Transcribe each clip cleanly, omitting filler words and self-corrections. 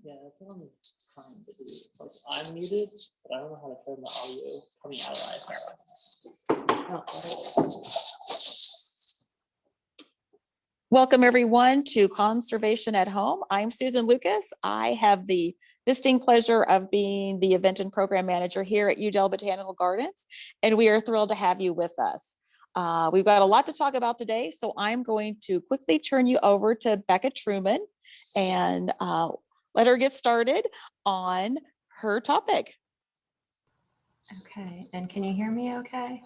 Yeah, that's what I'm trying to do. Like, I'm muted, but I don't know how to turn the audio coming out of iPad. Welcome everyone to Conservation at Home. I'm Susan Lucas. I have the distinct pleasure of being the event and program manager here at Udell Botanical Gardens, and we are thrilled to have you with us. We've got a lot to talk about today, so I'm going to quickly turn you over to Becca Truman and let her get started on her topic. Okay, and can you hear me okay?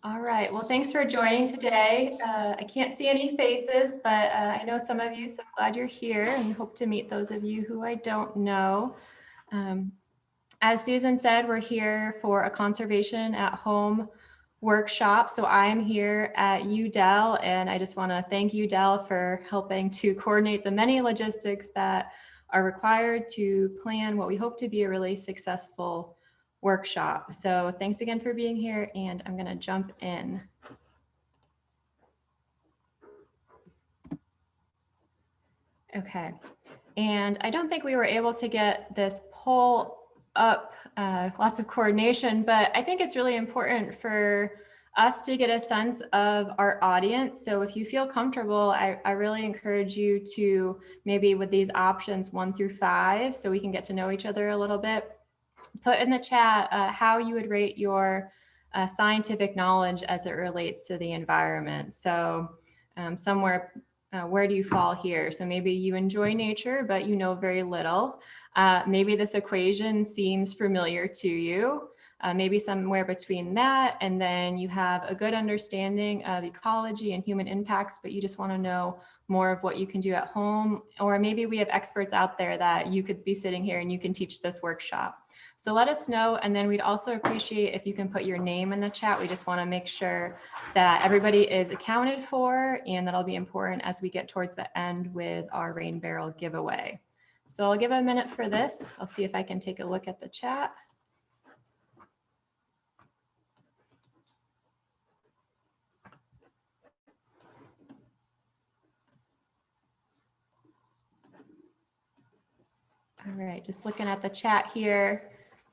All right, well, thanks for joining today. I can't see any faces, but I know some of you, so I'm glad you're here and hope to meet those of you who I don't know. As Susan said, we're here for a Conservation at Home workshop. So I'm here at Udell, and I just want to thank Udell for helping to coordinate the many logistics that are required to plan what we hope to be a really successful workshop. So thanks again for being here, and I'm going to jump in. Okay, and I don't think we were able to get this poll up, lots of coordination, but I think it's really important for us to get a sense of our audience. So if you feel comfortable, I really encourage you to maybe with these options 1 through 5, so we can get to know each other a little bit, put in the chat how you would rate your scientific knowledge as it relates to the environment. So somewhere, where do you fall here? So maybe you enjoy nature, but you know very little. Maybe this equation seems familiar to you. Maybe somewhere between that, and then you have a good understanding of ecology and human impacts, but you just want to know more of what you can do at home. Or maybe we have experts out there that you could be sitting here and you can teach this workshop. So let us know, and then we'd also appreciate if you can put your name in the chat. We just want to make sure that everybody is accounted for, and that'll be important as we get towards the end with our rain barrel giveaway. So I'll give a minute for this. I'll see if I can take a look at the chat. All right, just looking at the chat here.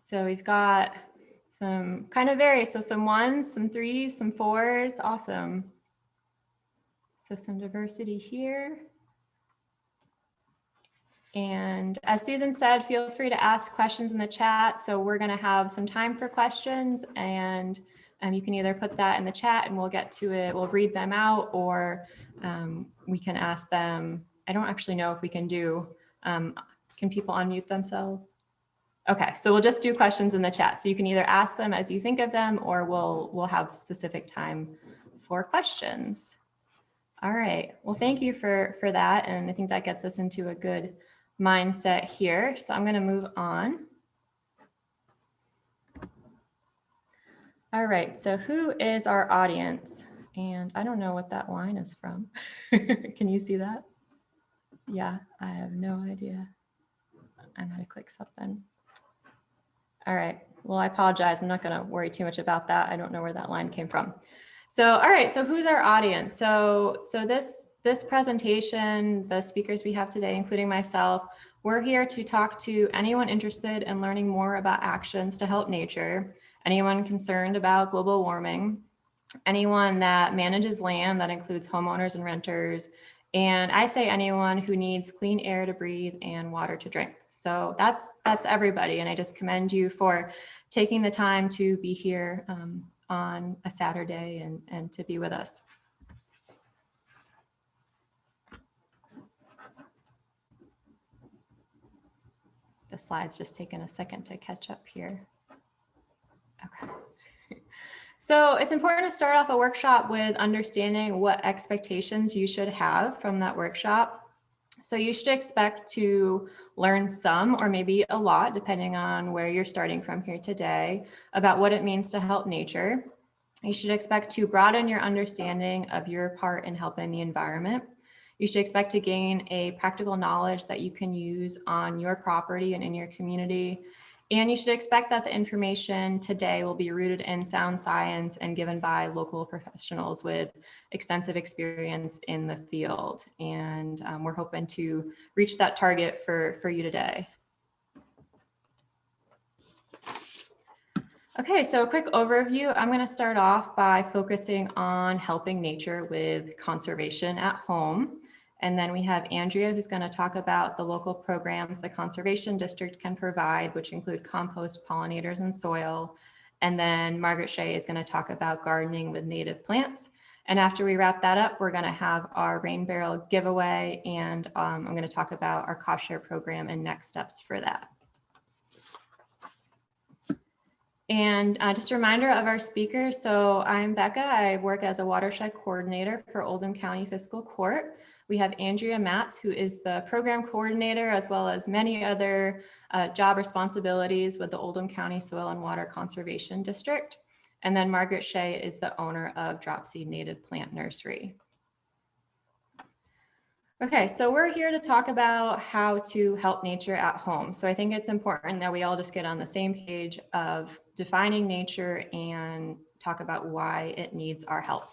So we've got some kind of various, so some 1s, some 3s, some 4s, awesome. So some diversity here. And as Susan said, feel free to ask questions in the chat. So we're gonna have some time for questions, and you can either put that in the chat and we'll get to it, we'll read them out, or we can ask them. I don't actually know if we can do, can people unmute themselves? Okay, so we'll just do questions in the chat. So you can either ask them as you think of them, or we'll have specific time for questions. All right, well, thank you for that. And I think that gets us into a good mindset here. So I'm gonna move on. All right, so who is our audience? And I don't know what that line is from. Can you see that? Yeah, I have no idea. I'm gonna click something. All right, well, I apologize. I'm not gonna worry too much about that. I don't know where that line came from. So, all right, so who's our audience? So this presentation, the speakers we have today, including myself, we're here to talk to anyone interested in learning more about actions to help nature, anyone concerned about global warming, anyone that manages land, that includes homeowners and renters, and I say anyone who needs clean air to breathe and water to drink. So that's everybody, and I just commend you for taking the time to be here on a Saturday and to be with us. The slide's just taking a second to catch up here. Okay. So it's important to start off a workshop with understanding what expectations you should have from that workshop. So you should expect to learn some, or maybe a lot, depending on where you're starting from here today, about what it means to help nature. You should expect to broaden your understanding of your part in helping the environment. You should expect to gain a practical knowledge that you can use on your property and in your community. And you should expect that the information today will be rooted in sound science and given by local professionals with extensive experience in the field. And we're hoping to reach that target for you today. Okay, so a quick overview. I'm going to start off by focusing on helping nature with conservation at home. And then we have Andrea, who's going to talk about the local programs the Conservation District can provide, which include compost, pollinators, and soil. And then Margaret Shea is going to talk about gardening with native plants. And after we wrap that up, we're going to have our rain barrel giveaway. And I'm going to talk about our cost share program and next steps for that. And just a reminder of our speakers. So I'm Becca. I work as a watershed coordinator for Oldham County Fiscal Court. We have Andrea Matz, who is the program coordinator, as well as many other job responsibilities with the Oldham County Soil and Water Conservation District. And then Margaret Shea is the owner of Dropseed Native Plant Nursery. Okay, so we're here to talk about how to help nature at home. So I think it's important that we all just get on the same page of defining nature and talk about why it needs our help.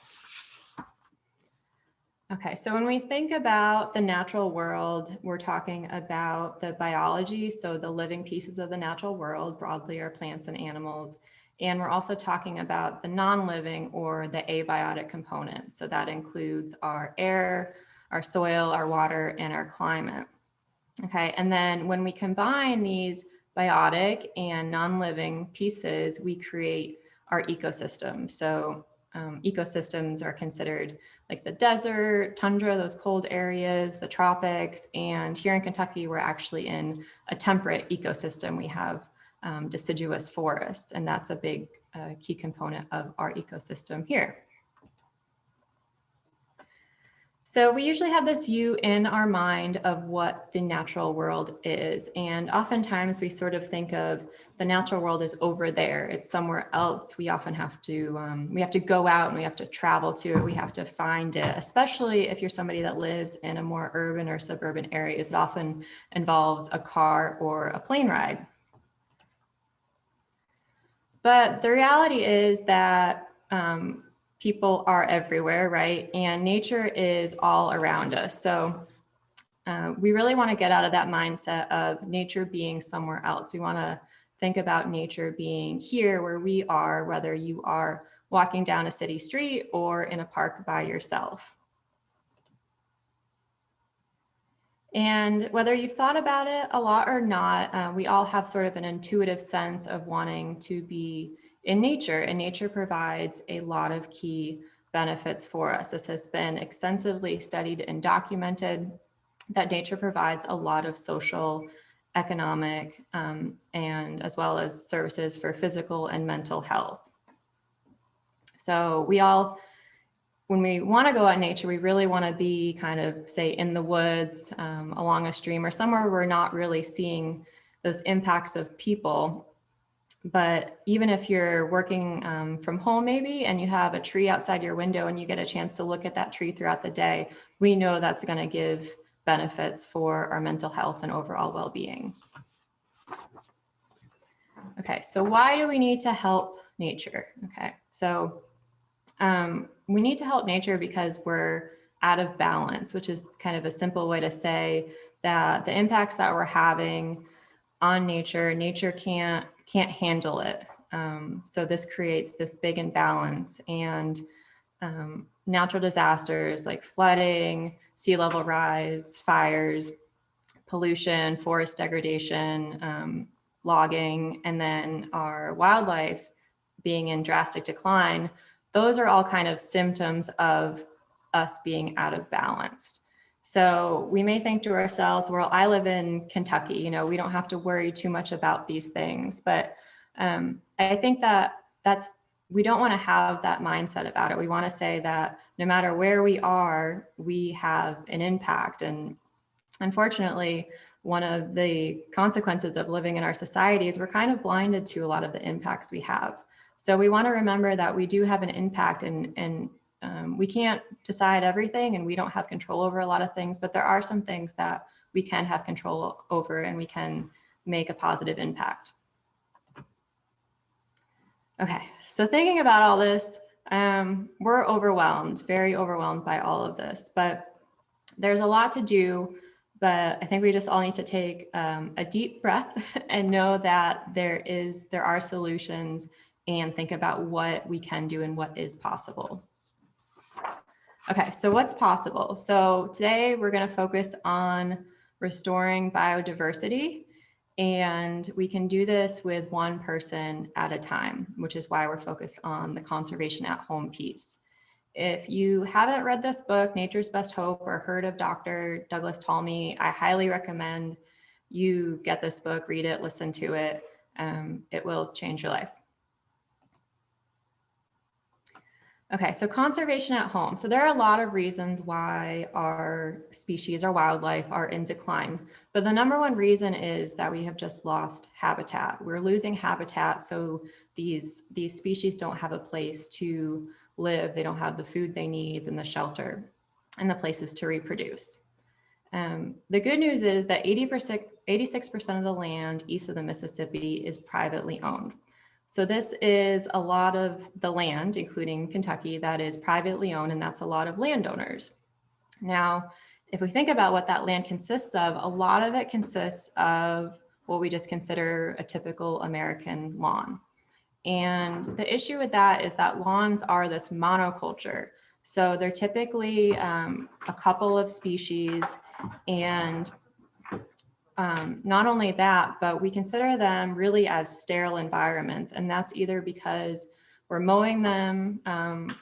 Okay, so when we think about the natural world, we're talking about the biology, so the living pieces of the natural world, broadly are plants and animals. And we're also talking about the non-living or the abiotic components. So that includes our air, our soil, our water, and our climate. Okay, and then when we combine these biotic and non-living pieces, we create our ecosystem. So ecosystems are considered like the desert, tundra, those cold areas, the tropics, and here in Kentucky, we're actually in a temperate ecosystem. We have deciduous forests, and that's a big key component of our ecosystem here. So we usually have this view in our mind of what the natural world is. And oftentimes we sort of think of the natural world is over there. It's somewhere else. We often have to go out and we have to travel to it. We have to find it, especially if you're somebody that lives in a more urban or suburban areas. It often involves a car or a plane ride. But the reality is that people are everywhere, right? And nature is all around us. So we really want to get out of that mindset of nature being somewhere else. We want to think about nature being here where we are, whether you are walking down a city street or in a park by yourself. And whether you've thought about it a lot or not, we all have sort of an intuitive sense of wanting to be in nature, and nature provides a lot of key benefits for us. This has been extensively studied and documented that nature provides a lot of social, economic, and as well as services for physical and mental health. So we all, when we want to go out in nature, we really want to be kind of, say, in the woods, along a stream, or somewhere where we're not really seeing those impacts of people. But even if you're working from home maybe, and you have a tree outside your window and you get a chance to look at that tree throughout the day, we know that's going to give benefits for our mental health and overall well-being. Okay, so why do we need to help nature? Okay, so we need to help nature because we're out of balance, which is kind of a simple way to say that the impacts that we're having on nature, nature can't handle it. So this creates this big imbalance, and natural disasters like flooding, sea level rise, fires, pollution, forest degradation, logging, and then our wildlife being in drastic decline, those are all kind of symptoms of us being out of balance. So we may think to ourselves, well, I live in Kentucky, you know, we don't have to worry too much about these things. But I think we don't want to have that mindset about it. We want to say that no matter where we are, we have an impact. And unfortunately, one of the consequences of living in our society is we're kind of blinded to a lot of the impacts we have. So we want to remember that we do have an impact, and we can't decide everything, and we don't have control over a lot of things, but there are some things that we can have control over and we can make a positive impact. Okay, so thinking about all this, we're overwhelmed, very overwhelmed by all of this, but there's a lot to do. But I think we just all need to take a deep breath and know that there are solutions, and think about what we can do and what is possible. Okay, so what's possible? So today we're going to focus on restoring biodiversity, and we can do this with one person at a time, which is why we're focused on the conservation at home piece. If you haven't read this book, Nature's Best Hope, or heard of Dr. Douglas Talmy, I highly recommend you get this book, read it, listen to it. It will change your life. Okay, so conservation at home. So there are a lot of reasons why our species, our wildlife, are in decline. But the number one reason is that we have just lost habitat. We're losing habitat, so these species don't have a place to live. They don't have the food they need and the shelter and the places to reproduce. The good news is that 86% of the land east of the Mississippi is privately owned. So this is a lot of the land, including Kentucky, that is privately owned, and that's a lot of landowners. Now, if we think about what that land consists of, a lot of it consists of what we just consider a typical American lawn. And the issue with that is that lawns are this monoculture. So they're typically a couple of species, and not only that, but we consider them really as sterile environments. And that's either because we're mowing them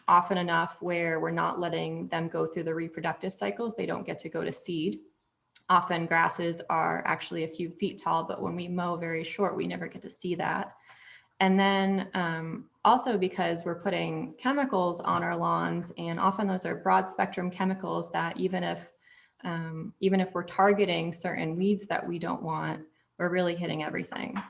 often enough where we're not letting them go through the reproductive cycles. They don't get to go to seed. Often grasses are actually a few feet tall, but when we mow very short, we never get to see that. And then also because we're putting chemicals on our lawns, and often those are broad spectrum chemicals that even if we're targeting certain weeds that we don't want, we're really hitting everything.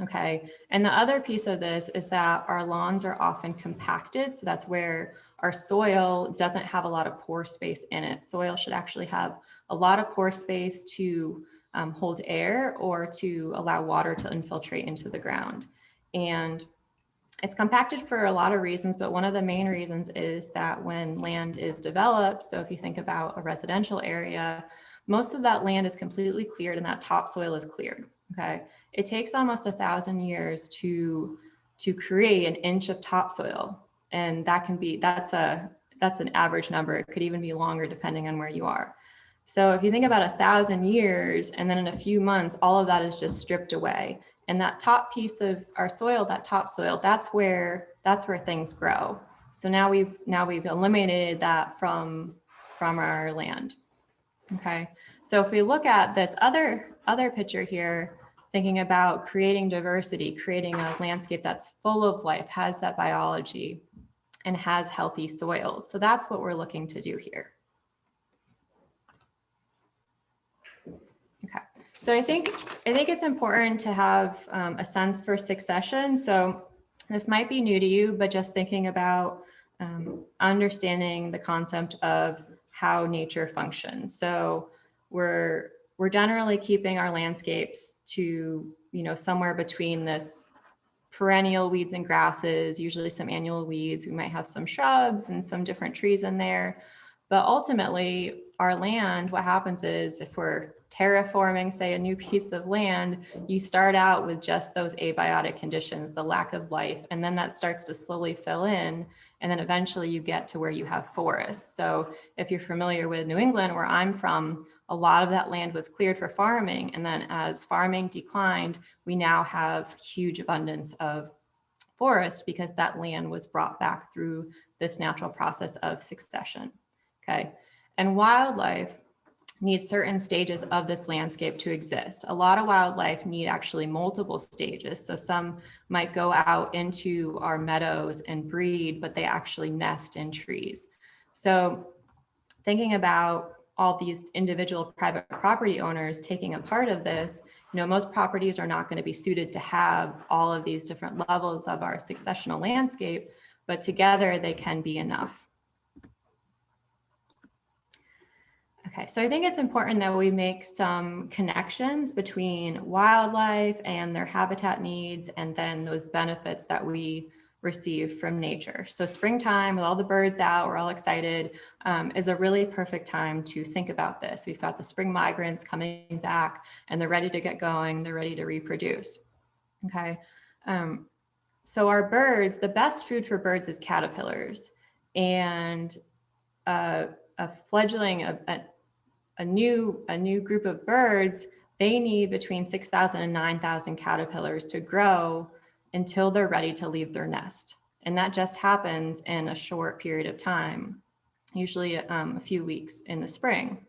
Okay, and the other piece of this is that our lawns are often compacted. So that's where our soil doesn't have a lot of pore space in it. Soil should actually have a lot of pore space to hold air or to allow water to infiltrate into the ground. And it's compacted for a lot of reasons, but one of the main reasons is that when land is developed, so if you think about a residential area, most of that land is completely cleared and that topsoil is cleared, okay? It takes almost 1,000 years to create an inch of topsoil. And that's an average number. It could even be longer depending on where you are. So if you think about 1,000 years, and then in a few months, all of that is just stripped away. And that top piece of our soil, that topsoil, that's where things grow. So now we've eliminated that from our land. Okay. So if we look at this other picture here, thinking about creating diversity, creating a landscape that's full of life, has that biology, and has healthy soils. So that's what we're looking to do here. Okay. So I think it's important to have a sense for succession. So this might be new to you, but just thinking about understanding the concept of how nature functions. So we're generally keeping our landscapes to, somewhere between this perennial weeds and grasses, usually some annual weeds. We might have some shrubs and some different trees in there. But ultimately, our land, what happens is if we're terraforming, say, a new piece of land, you start out with just those abiotic conditions, the lack of life, and then that starts to slowly fill in, and then eventually you get to where you have forests. So if you're familiar with New England, where I'm from, a lot of that land was cleared for farming, and then as farming declined, we now have huge abundance of forest because that land was brought back through this natural process of succession. Okay, and wildlife needs certain stages of this landscape to exist. A lot of wildlife need actually multiple stages. So some might go out into our meadows and breed, but they actually nest in trees. So thinking about all these individual private property owners taking a part of this, most properties are not going to be suited to have all of these different levels of our successional landscape, but together they can be enough. Okay, so I think it's important that we make some connections between wildlife and their habitat needs, and then those benefits that we receive from nature. So springtime, with all the birds out, we're all excited, is a really perfect time to think about this. We've got the spring migrants coming back, and they're ready to get going, they're ready to reproduce. Okay, so our birds, the best food for birds is caterpillars, and a fledgling, a new group of birds, they need between 6,000 and 9,000 caterpillars to grow until they're ready to leave their nest. And that just happens in a short period of time, usually a few weeks in the spring.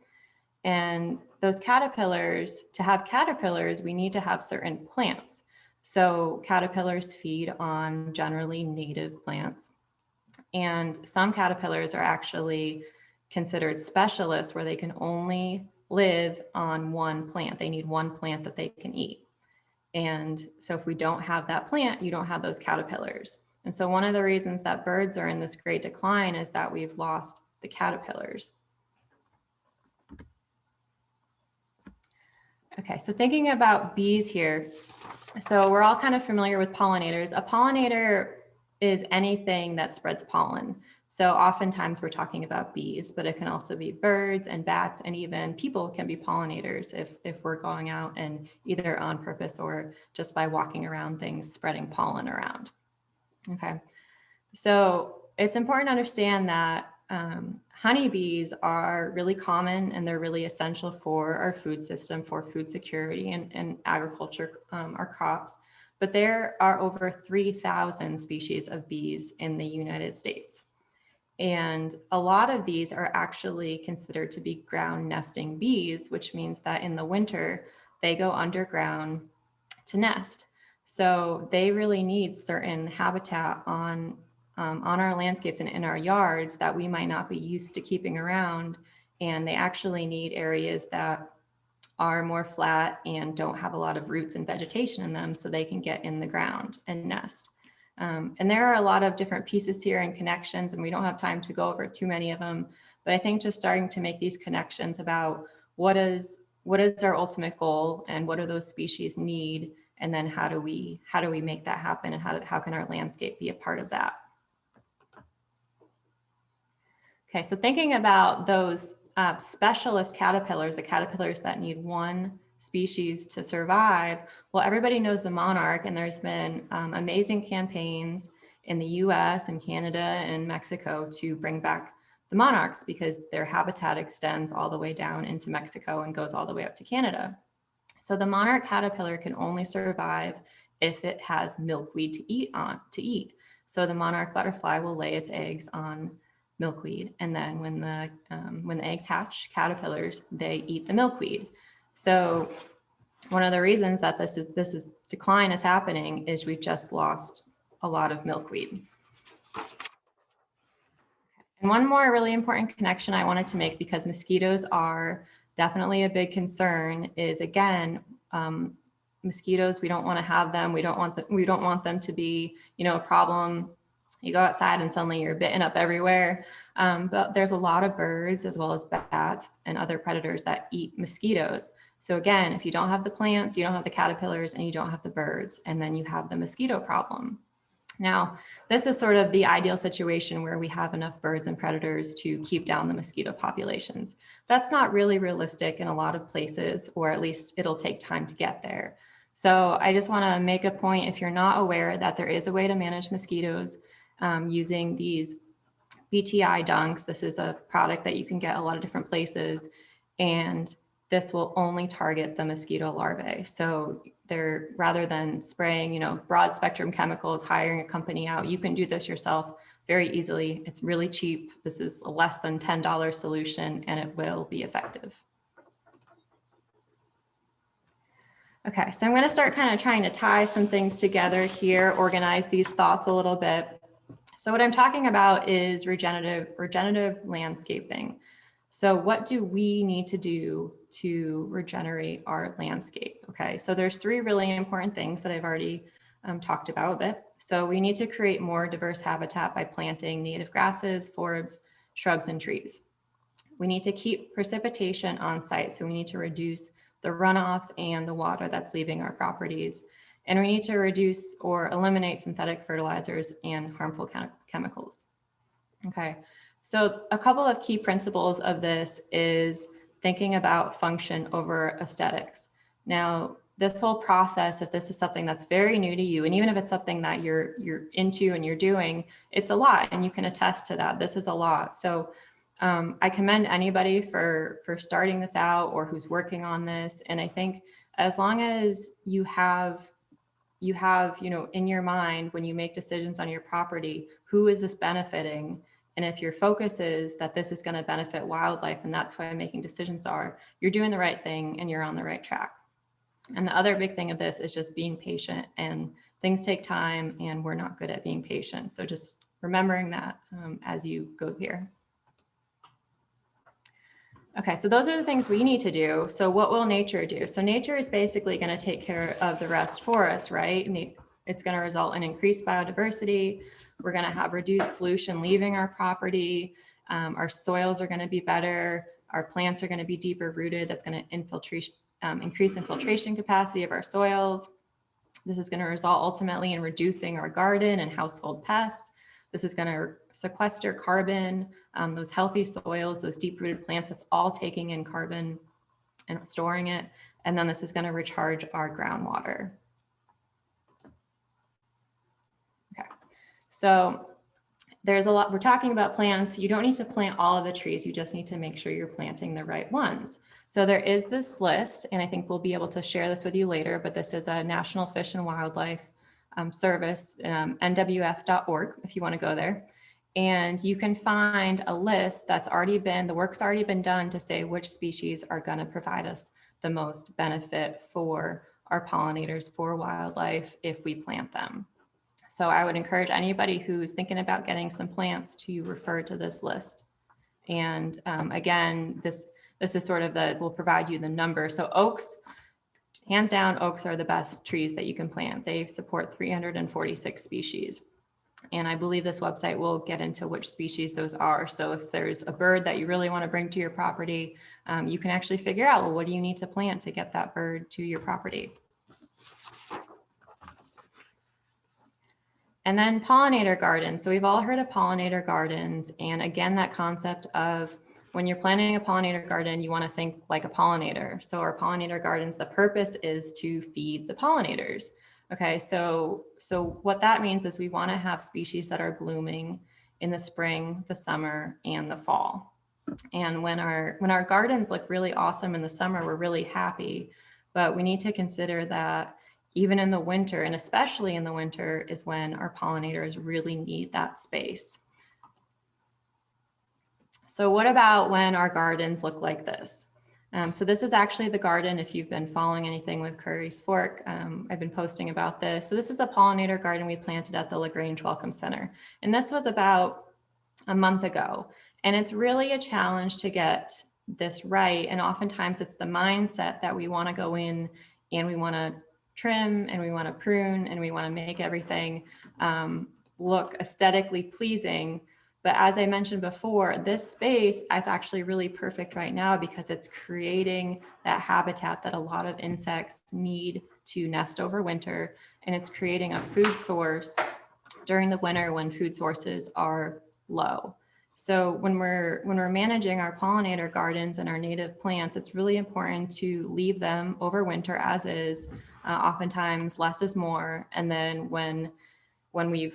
And those caterpillars, to have caterpillars, we need to have certain plants. So caterpillars feed on generally native plants. And some caterpillars are actually considered specialists, where they can only live on one plant. They need one plant that they can eat. And so if we don't have that plant, you don't have those caterpillars. And so one of the reasons that birds are in this great decline is that we've lost the caterpillars. Okay, so thinking about bees here. So we're all kind of familiar with pollinators. A pollinator is anything that spreads pollen. So oftentimes we're talking about bees, but it can also be birds and bats, and even people can be pollinators if we're going out and either on purpose or just by walking around things spreading pollen around. Okay, so it's important to understand that honeybees are really common, and they're really essential for our food system, for food security and agriculture, our crops. But there are over 3,000 species of bees in the United States. And a lot of these are actually considered to be ground nesting bees, which means that in the winter, they go underground to nest. So they really need certain habitat on our landscapes and in our yards that we might not be used to keeping around. And they actually need areas that are more flat and don't have a lot of roots and vegetation in them, so they can get in the ground and nest. And there are a lot of different pieces here and connections, and we don't have time to go over too many of them, but I think just starting to make these connections about what is our ultimate goal and what do those species need, and then how do we make that happen, and how can our landscape be a part of that? Okay, so thinking about those specialist caterpillars, the caterpillars that need one species to survive, well, everybody knows the monarch, and there's been amazing campaigns in the US and Canada and Mexico to bring back the monarchs, because their habitat extends all the way down into Mexico and goes all the way up to Canada. So the monarch caterpillar can only survive if it has milkweed to eat. So the monarch butterfly will lay its eggs on milkweed, and then when the eggs hatch, caterpillars, they eat the milkweed. So one of the reasons that this decline is happening is we've just lost a lot of milkweed. And one more really important connection I wanted to make, because mosquitoes are definitely a big concern, is again, mosquitoes, we don't want to have them. We don't want them to be, a problem. You go outside and suddenly you're bitten up everywhere. But there's a lot of birds as well as bats and other predators that eat mosquitoes. So again, if you don't have the plants, you don't have the caterpillars, and you don't have the birds, and then you have the mosquito problem. Now, this is sort of the ideal situation where we have enough birds and predators to keep down the mosquito populations. That's not really realistic in a lot of places, or at least it'll take time to get there. So I just want to make a point, if you're not aware that there is a way to manage mosquitoes using these BTI dunks. This is a product that you can get a lot of different places, and this will only target the mosquito larvae. So they're, rather than spraying, broad spectrum chemicals, hiring a company out, you can do this yourself very easily. It's really cheap. This is a less than $10 solution, and it will be effective. Okay, so I'm going to start kind of trying to tie some things together here, organize these thoughts a little bit. So what I'm talking about is regenerative landscaping. So what do we need to do to regenerate our landscape? Okay, so there's three really important things that I've already talked about a bit. So we need to create more diverse habitat by planting native grasses, forbs, shrubs, and trees. We need to keep precipitation on site. So we need to reduce the runoff and the water that's leaving our properties. And we need to reduce or eliminate synthetic fertilizers and harmful chemicals. Okay, so a couple of key principles of this is thinking about function over aesthetics. Now, this whole process, if this is something that's very new to you, and even if it's something that you're into and you're doing, it's a lot, and you can attest to that. This is a lot. So I commend anybody for starting this out or who's working on this. And I think as long as you have, in your mind, when you make decisions on your property, who is this benefiting? And if your focus is that this is going to benefit wildlife, and that's why making decisions are, you're doing the right thing and you're on the right track. And the other big thing of this is just being patient, and things take time and we're not good at being patient. So just remembering that as you go here. Okay, so those are the things we need to do. So what will nature do? So nature is basically going to take care of the rest for us, right? It's going to result in increased biodiversity. We're going to have reduced pollution leaving our property. Our soils are going to be better. Our plants are going to be deeper rooted. That's going to increase infiltration capacity of our soils. This is going to result ultimately in reducing our garden and household pests. This is going to sequester carbon, those healthy soils, those deep-rooted plants, that's all taking in carbon and storing it. And then this is going to recharge our groundwater. Okay, so there's a lot, we're talking about plants. You don't need to plant all of the trees. You just need to make sure you're planting the right ones. So there is this list, and I think we'll be able to share this with you later, but this is a National Fish and Wildlife Service, nwf.org, if you want to go there. And you can find a list that's already been, the work's already been done to say which species are going to provide us the most benefit for our pollinators, for wildlife, if we plant them. So I would encourage anybody who's thinking about getting some plants to refer to this list. And again, this is sort of will provide you the number. So oaks, hands down, oaks are the best trees that you can plant. They support 346 species. And I believe this website will get into which species those are. So if there's a bird that you really want to bring to your property, you can actually figure out, well, what do you need to plant to get that bird to your property? And then pollinator gardens. So we've all heard of pollinator gardens. And again, that concept of when you're planting a pollinator garden, you want to think like a pollinator. So our pollinator gardens, the purpose is to feed the pollinators. Okay, so what that means is we want to have species that are blooming in the spring, the summer, and the fall. And when our gardens look really awesome in the summer, we're really happy. But we need to consider that even in the winter, and especially in the winter, is when our pollinators really need that space. So what about when our gardens look like this? So this is actually the garden, if you've been following anything with Curry's Fork, I've been posting about this. So this is a pollinator garden we planted at the LaGrange Welcome Center. And this was about a month ago. And it's really a challenge to get this right. And oftentimes it's the mindset that we want to go in and we want to trim and we want to prune and we want to make everything look aesthetically pleasing. But as I mentioned before, this space is actually really perfect right now because it's creating that habitat that a lot of insects need to nest over winter. And it's creating a food source during the winter when food sources are low. So when we're managing our pollinator gardens and our native plants, it's really important to leave them over winter as is. Oftentimes less is more. And then when we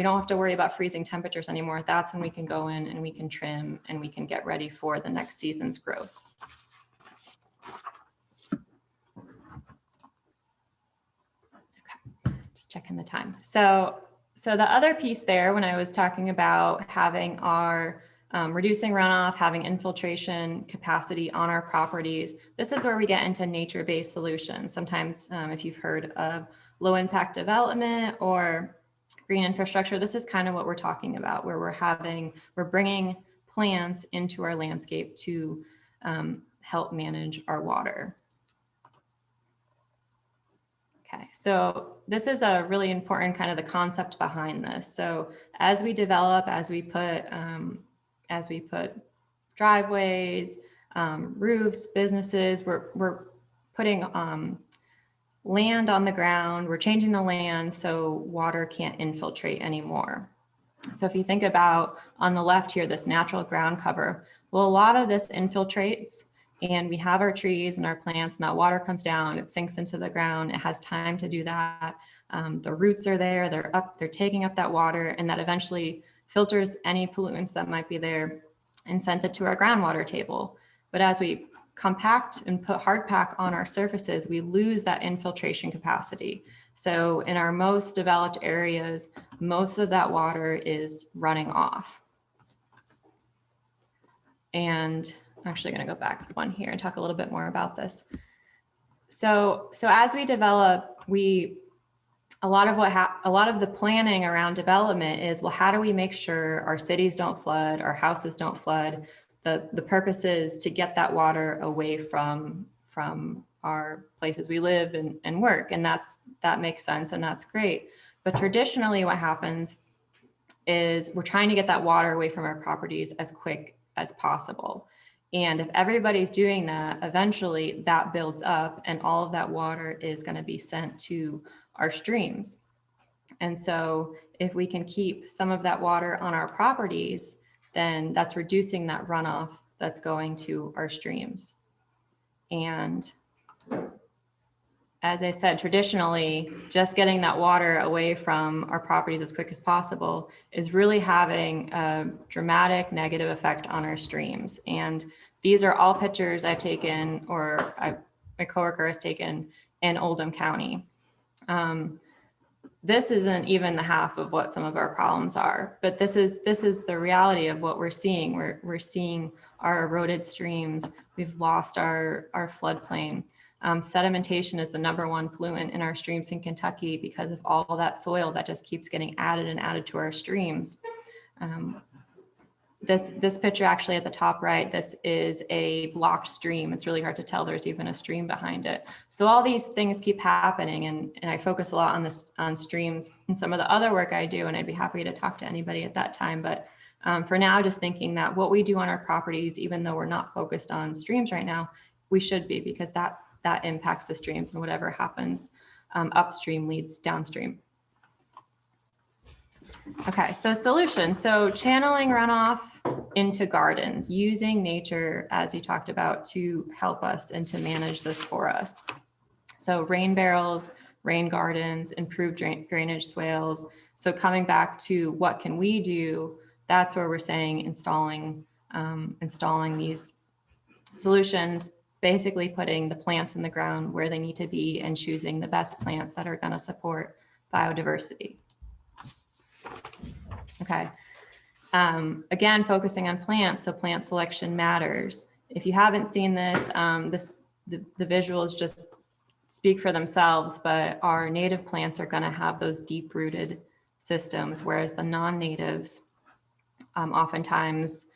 don't have to worry about freezing temperatures anymore, that's when we can go in and we can trim and we can get ready for the next season's growth. Okay, just checking the time. So the other piece there, when I was talking about having our reducing runoff, having infiltration capacity on our properties, this is where we get into nature-based solutions. Sometimes if you've heard of low impact development or green infrastructure, this is kind of what we're talking about, where we're bringing plants into our landscape to help manage our water. Okay, so this is a really important kind of the concept behind this. So as we develop, as we put driveways, roofs, businesses. We're putting land on the ground. We're changing the land so water can't infiltrate anymore. So if you think about on the left here, this natural ground cover, well, a lot of this infiltrates, and we have our trees and our plants, and that water comes down, it sinks into the ground. It has time to do that. The roots are there, they're taking up that water, and that eventually filters any pollutants that might be there and sends it to our groundwater table. But as we compact and put hard pack on our surfaces, we lose that infiltration capacity. So in our most developed areas, most of that water is running off. And I'm actually going to go back one here and talk a little bit more about this. So as we develop, a lot of the planning around development is, well, how do we make sure our cities don't flood, our houses don't flood? The purpose is to get that water away from our places we live and work, and that makes sense, and that's great. But traditionally, what happens is we're trying to get that water away from our properties as quick as possible. And if everybody's doing that, eventually that builds up, and all of that water is going to be sent to our streams. And so if we can keep some of that water on our properties, then that's reducing that runoff that's going to our streams. And as I said, traditionally, just getting that water away from our properties as quick as possible is really having a dramatic negative effect on our streams. And these are all pictures I've taken, or my coworker has taken in Oldham County. This isn't even the half of what some of our problems are, but this is the reality of what we're seeing. We're seeing our eroded streams. We've lost our floodplain. Sedimentation is the #1 pollutant in our streams in Kentucky because of all that soil that just keeps getting added and added to our streams. This picture actually at the top right, this is a blocked stream. It's really hard to tell there's even a stream behind it. So all these things keep happening, and I focus a lot on streams and some of the other work I do, and I'd be happy to talk to anybody at that time. But for now, just thinking that what we do on our properties, even though we're not focused on streams right now, we should be, because that impacts the streams, and whatever happens upstream leads downstream. Okay, so solution. So channeling runoff into gardens, using nature, as you talked about, to help us and to manage this for us. So rain barrels, rain gardens, improved drainage swales. So coming back to what can we do, that's where we're saying installing these solutions, basically putting the plants in the ground where they need to be and choosing the best plants that are going to support biodiversity. Okay. Again, focusing on plants, so plant selection matters. If you haven't seen this, the visuals just speak for themselves, but our native plants are going to have those deep-rooted systems, whereas the non-natives, oftentimes,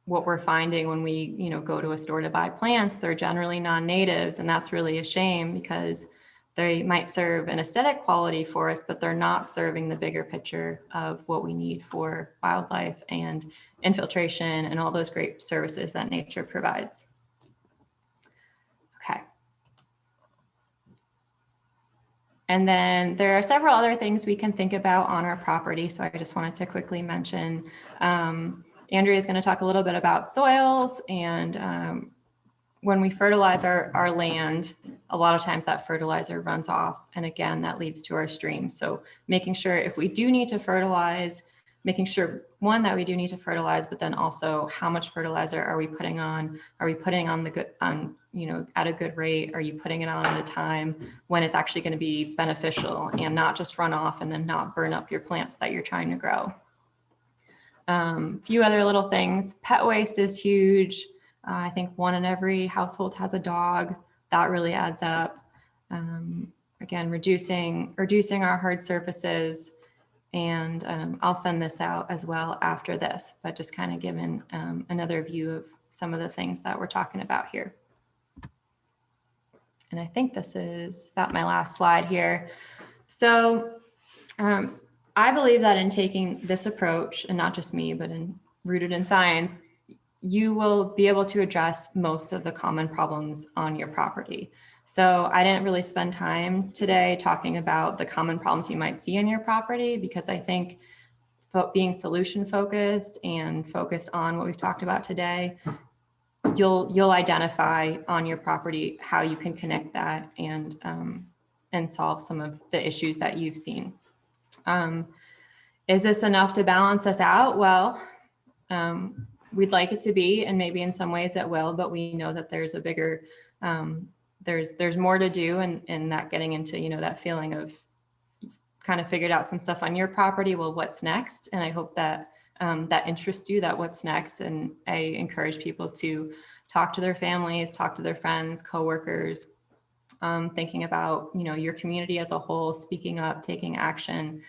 what we're finding when we go to a store to buy plants, they're generally non-natives, and that's really a shame, because they might serve an aesthetic quality for us, but they're not serving the bigger picture of what we need for wildlife and infiltration and all those great services that nature provides. Okay. And then there are several other things we can think about on our property. So I just wanted to quickly mention, Andrea is going to talk a little bit about soils, and when we fertilize our land, a lot of times that fertilizer runs off. And again, that leads to our streams. So making sure if we do need to fertilize, making sure, one, that we do need to fertilize, but then also how much fertilizer are we putting on? Are we putting on at a good rate? Are you putting it on at a time when it's actually going to be beneficial and not just run off and then not burn up your plants that you're trying to grow? Few other little things. Pet waste is huge. I think 1 in every household has a dog. That really adds up. Again, reducing our hard surfaces, and I'll send this out as well after this, but just kind of giving another view of some of the things that we're talking about here. And I think this is about my last slide here. So I believe that in taking this approach, and not just me, but rooted in science, you will be able to address most of the common problems on your property. So I didn't really spend time today talking about the common problems you might see on your property, because I think being solution focused and focused on what we've talked about today, you'll identify on your property how you can connect that and solve some of the issues that you've seen. Is this enough to balance us out? Well, we'd like it to be, and maybe in some ways it will, but we know that there's a bigger, there's more to do, and that getting into, you know, that feeling of kind of figured out some stuff on your property. Well, what's next? And I hope that that interests you, that what's next. And I encourage people to talk to their families, talk to their friends, coworkers, thinking about, you know, your community as a whole, speaking up, taking action.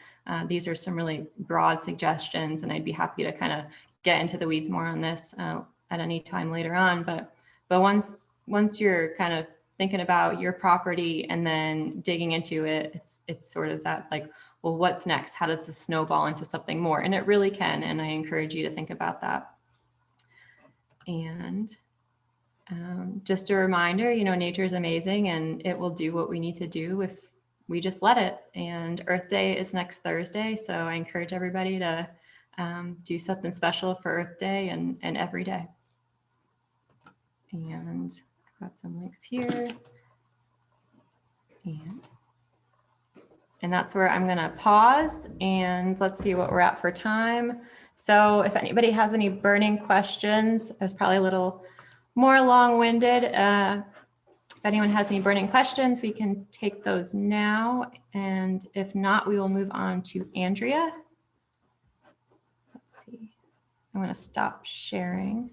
These are some really broad suggestions, and I'd be happy to kind of get into the weeds more on this at any time later on. But once you're kind of thinking about your property and then digging into it, it's sort of that like, well, what's next? How does this snowball into something more? And it really can. And I encourage you to think about that. And just a reminder, you know, nature is amazing and it will do what we need to do if we just let it. And Earth Day is next Thursday. So I encourage everybody to do something special for Earth Day and every day. And I've got some links here. And that's where I'm gonna pause and let's see what we're at for time. So if anybody has any burning questions, it's probably a little more long-winded. If anyone has any burning questions, we can take those now. And if not, we will move on to Andrea. Let's see, I'm gonna stop sharing.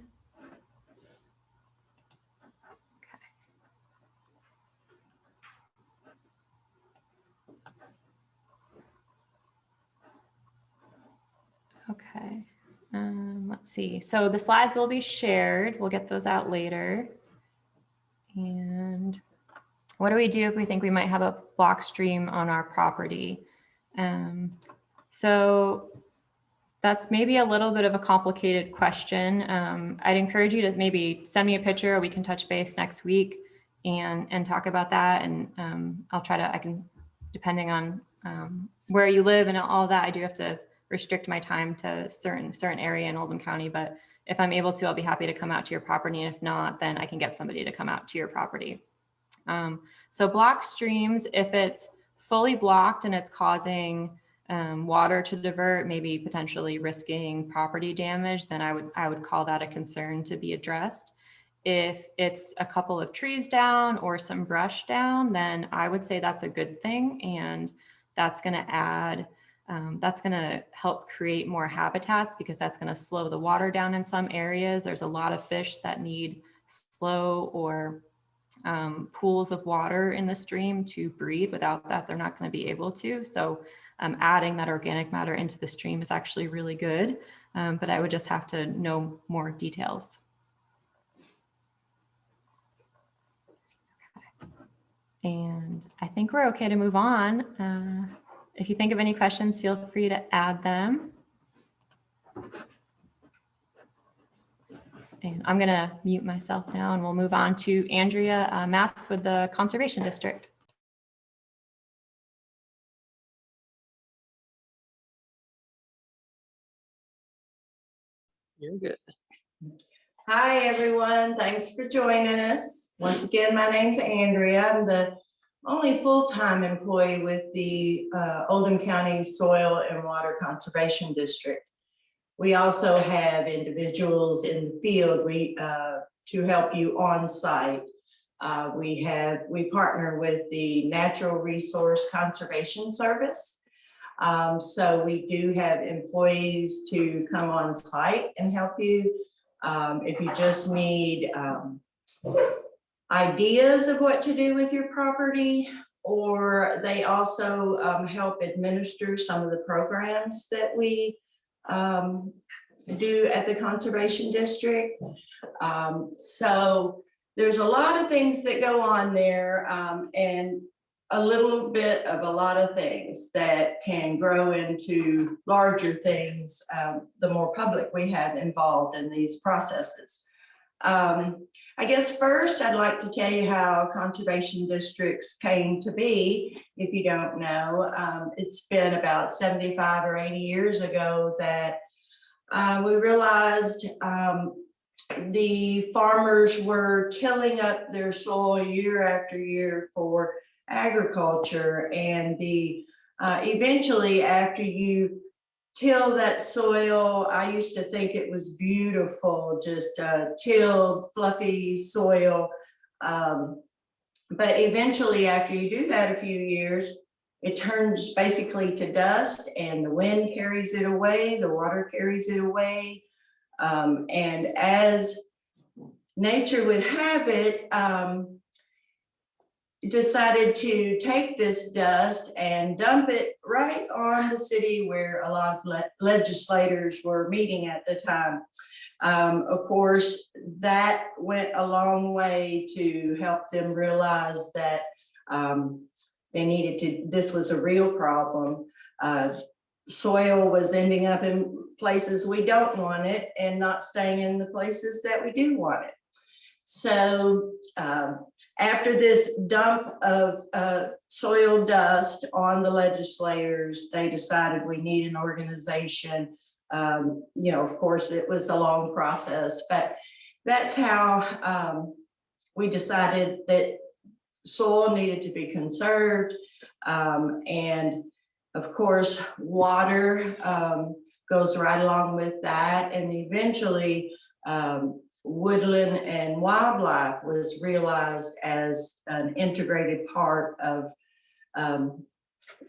Okay, let's see. So the slides will be shared. We'll get those out later. And what do we do if we think we might have a block stream on our property? So that's maybe a little bit of a complicated question. I'd encourage you to maybe send me a picture, or we can touch base next week and talk about that. And I'll try to, I can, depending on where you live and all that, I do have to restrict my time to certain area in Oldham County, but if I'm able to, I'll be happy to come out to your property. And if not, then I can get somebody to come out to your property. So block streams, if it's fully blocked and it's causing water to divert, maybe potentially risking property damage, then I would call that a concern to be addressed. If it's a couple of trees down or some brush down, then I would say that's a good thing. And that's going to add that's going to help create more habitats, because that's going to slow the water down in some areas. There's a lot of fish that need slow or pools of water in the stream to breathe. Without that, they're not going to be able to. So adding that organic matter into the stream is actually really good, but I would just have to know more details. And I think we're okay to move on. If you think of any questions, feel free to add them. And I'm going to mute myself now, and we'll move on to Andrea Matz with the Conservation District. You're good. Hi, everyone. Thanks for joining us. Once again, my name's Andrea. I'm the only full-time employee with the Oldham County Soil and Water Conservation District. We also have individuals in the field to help you on site. We partner with the Natural Resource Conservation Service. So we do have employees to come on site and help you. If you just need ideas of what to do with your property, or they also help administer some of the programs that we do at the Conservation District. So there's a lot of things that go on there, and a little bit of a lot of things that can grow into larger things, the more public we have involved in these processes. I guess first I'd like to tell you how conservation districts came to be. If you don't know, it's been about 75 or 80 years ago that we realized the farmers were tilling up their soil year after year for agriculture, and eventually after you till that soil, I used to think it was beautiful, just tilled, fluffy soil. But eventually after you do that a few years, it turns basically to dust, and the wind carries it away, the water carries it away. And as nature would have it, decided to take this dust and dump it right on the city where a lot of legislators were meeting at the time. Of course, that went a long way to help them realize that they needed to, this was a real problem. Soil was ending up in places we don't want it and not staying in the places that we do want it. So after this dump of soil dust on the legislators, they decided we need an organization. You know, of course, it was a long process, but that's how we decided that soil needed to be conserved. And of course, water goes right along with that. And eventually, woodland and wildlife was realized as an integrated part of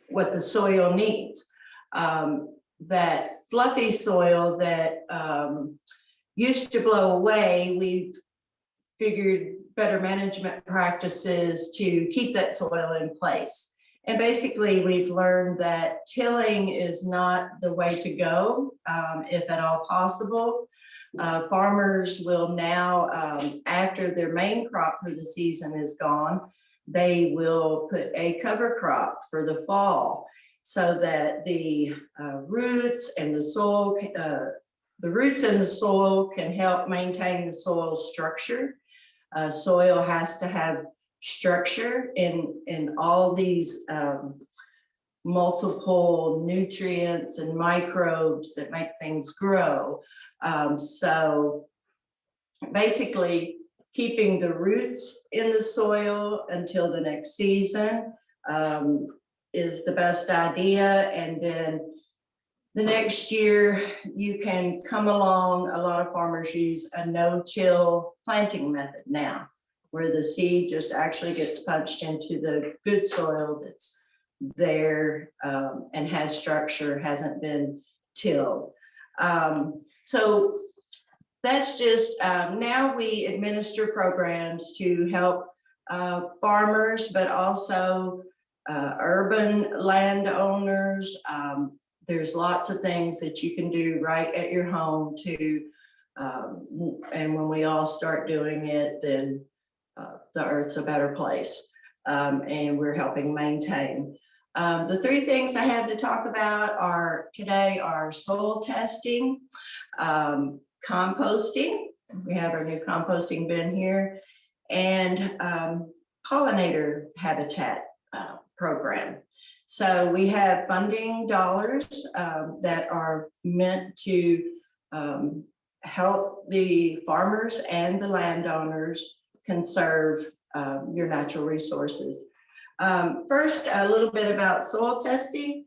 what the soil needs. That fluffy soil that used to blow away, we've figured better management practices to keep that soil in place. And basically, we've learned that tilling is not the way to go, if at all possible. Farmers will now, after their main crop for the season is gone, they will put a cover crop for the fall so that the roots and the soil, the roots in the soil can help maintain the soil structure. Soil has to have structure in all these multiple nutrients and microbes that make things grow. So basically keeping the roots in the soil until the next season is the best idea. And then the next year you can come along. A lot of farmers use a no-till planting method now, where the seed just actually gets punched into the good soil that's there and has structure, hasn't been tilled. So that's just, now we administer programs to help farmers, but also urban landowners. There's lots of things that you can do right at your home to, and when we all start doing it, then the earth's a better place, and we're helping maintain. The three things I have to talk about today are soil testing, composting. We have our new composting bin here, and pollinator habitat program. So we have funding dollars that are meant to help the farmers and the landowners conserve your natural resources. First, a little bit about soil testing.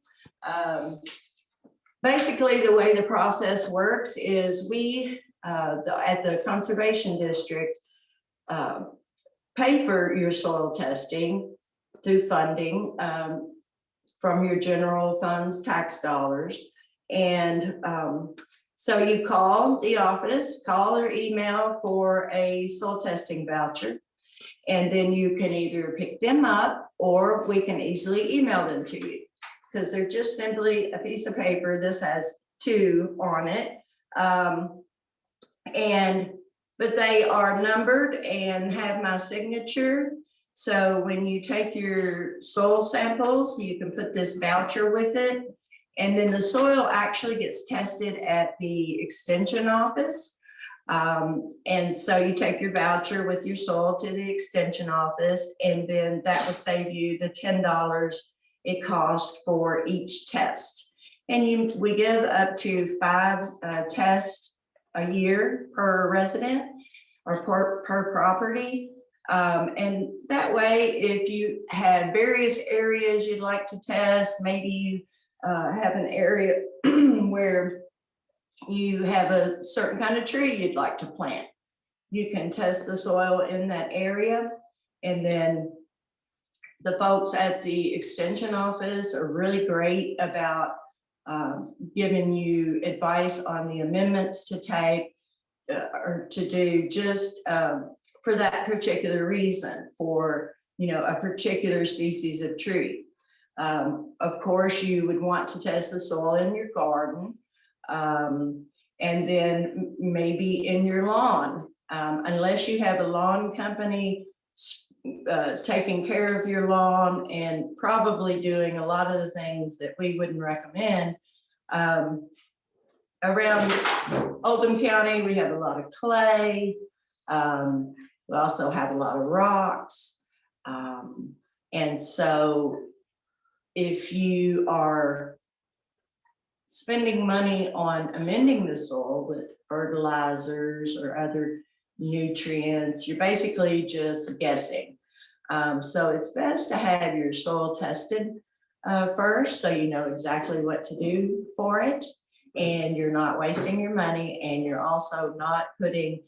Basically, the way the process works is we, at the Conservation District, pay for your soil testing through funding from your general funds tax dollars. And so you call the office, call or email for a soil testing voucher. And then you can either pick them up or we can easily email them to you, because they're just simply a piece of paper. This has 2 on it. But they are numbered and have my signature. So when you take your soil samples, you can put this voucher with it. And then the soil actually gets tested at the extension office. And so you take your voucher with your soil to the extension office, and then that will save you the $10 it costs for each test. And we give up to 5 tests a year per resident or per property. And that way, if you have various areas you'd like to test, maybe you have an area where you have a certain kind of tree you'd like to plant, you can test the soil in that area. And then the folks at the extension office are really great about giving you advice on the amendments to take or to do, just for that particular reason, for a particular species of tree. Of course, you would want to test the soil in your garden, and then maybe in your lawn, unless you have a lawn company taking care of your lawn and probably doing a lot of the things that we wouldn't recommend. Around Oldham County, we have a lot of clay. We also have a lot of rocks. And so if you are spending money on amending the soil with fertilizers or other nutrients, you're basically just guessing. So it's best to have your soil tested first, so you know exactly what to do for it, and you're not wasting your money, and you're also not putting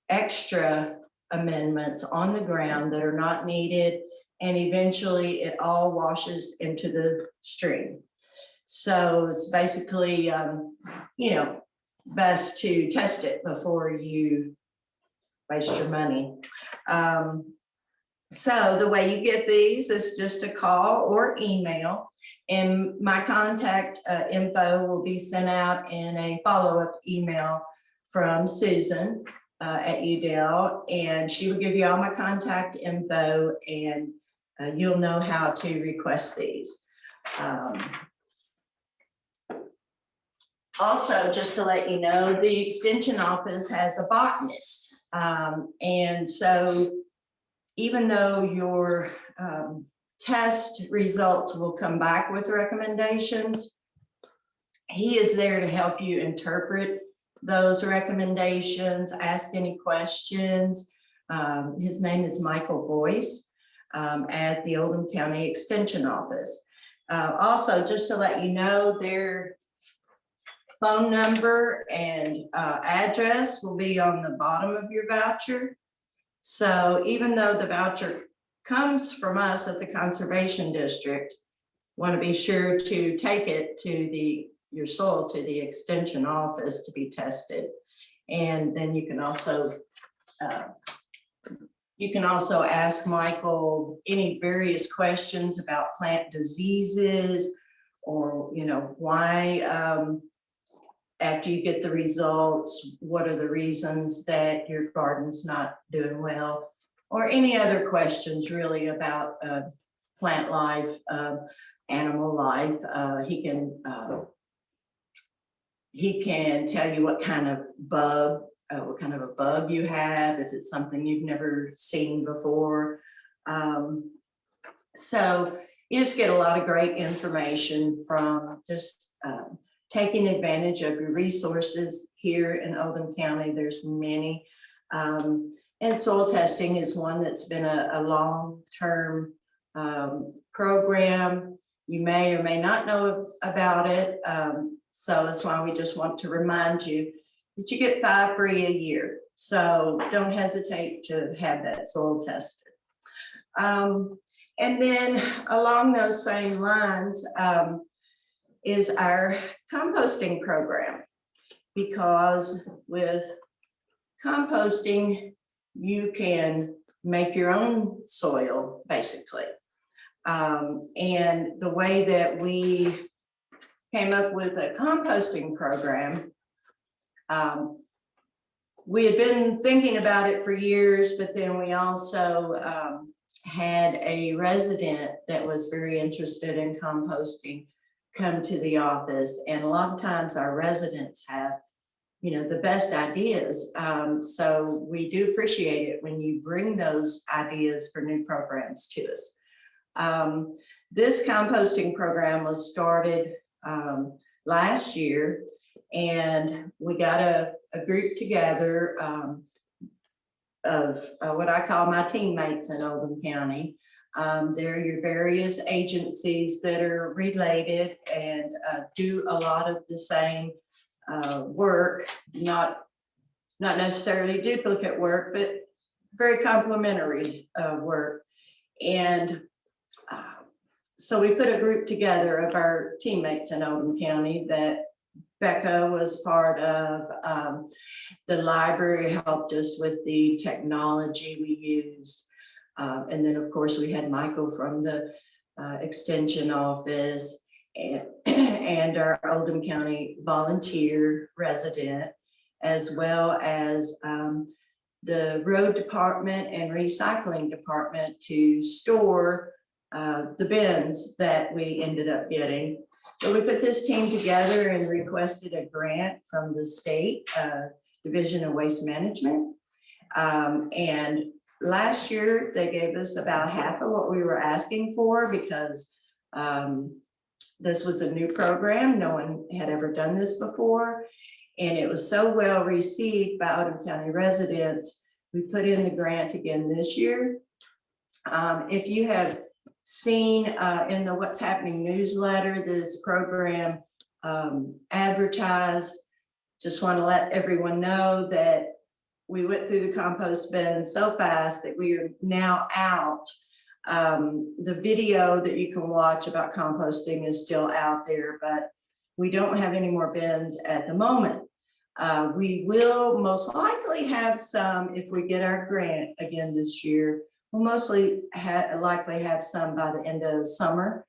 extra amendments on the ground that are not needed, and eventually it all washes into the stream. So it's basically, best to test it before you waste your money. So the way you get these is just a call or email, and my contact info will be sent out in a follow-up email from Susan at Udell, and she will give you all my contact info, and you'll know how to request these. Also, just to let you know, the extension office has a botanist. And so even though your test results will come back with recommendations, he is there to help you interpret those recommendations, ask any questions. His name is Michael Boyce at the Oldham County Extension Office. Also, just to let you know, their phone number and address will be on the bottom of your voucher. So even though the voucher comes from us at the Conservation District, want to be sure to take it to your soil to the Extension Office to be tested. And then you can also ask Michael any various questions about plant diseases, or why after you get the results, what are the reasons that your garden's not doing well, or any other questions really about plant life, animal life. He can tell you what kind of a bug you have, if it's something you've never seen before. So you just get a lot of great information from just taking advantage of your resources here in Oldham County. There's many, and soil testing is one that's been a long-term program. You may or may not know about it, so that's why we just want to remind you that you get 5 free a year. So don't hesitate to have that soil tested. And then along those same lines, is our composting program, because with composting, you can make your own soil basically. And the way that we came up with a composting program, we had been thinking about it for years, but then we also had a resident that was very interested in composting come to the office. And a lot of times our residents have, the best ideas. So we do appreciate it when you bring those ideas for new programs to us. This composting program was started last year, and we got a group together of what I call my teammates in Oldham County. They're your various agencies that are related and do a lot of the same work, not necessarily duplicate work, but very complementary work. And so we put a group together of our teammates in Oldham County that Becca was part of. The library helped us with the technology we used. And then, of course, we had Michael from the extension office and our Oldham County volunteer resident, as well as the road department and recycling department to store the bins that we ended up getting. So we put this team together and requested a grant from the state Division of Waste Management. And last year, they gave us about half of what we were asking for because this was a new program. No one had ever done this before. And it was so well received by Oldham County residents. We put in the grant again this year. If you have seen in the What's Happening newsletter, this program advertised, just want to let everyone know that we went through the compost bin so fast that we are now out. The video that you can watch about composting is still out there, but we don't have any more bins at the moment. We will most likely have some if we get our grant again this year. We'll mostly likely have some by the end of summer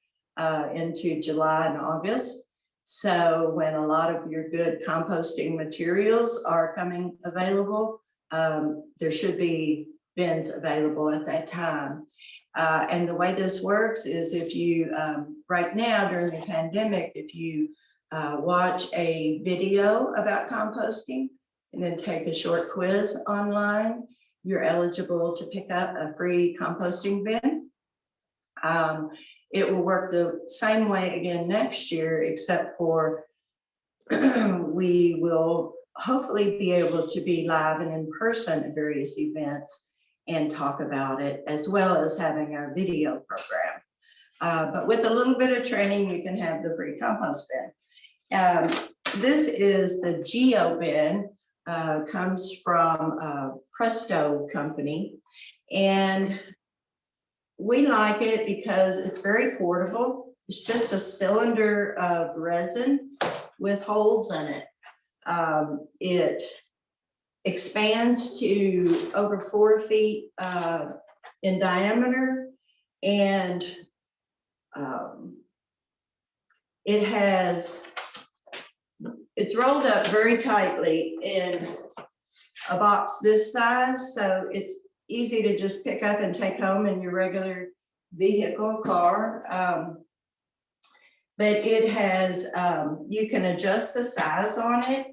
into July and August. So when a lot of your good composting materials are coming available, there should be bins available at that time. And the way this works is if you, right now during the pandemic, if you watch a video about composting and then take a short quiz online, you're eligible to pick up a free composting bin. It will work the same way again next year, except for we will hopefully be able to be live and in person at various events and talk about it, as well as having our video program. But with a little bit of training, you can have the free compost bin. This is the Geo bin, comes from Presto Company. And we like it because it's very portable. It's just a cylinder of resin with holes in it. It expands to over 4 feet in diameter, and it's rolled up very tightly in a box this size, so it's easy to just pick up and take home in your regular vehicle car. But it has, you can adjust the size on it.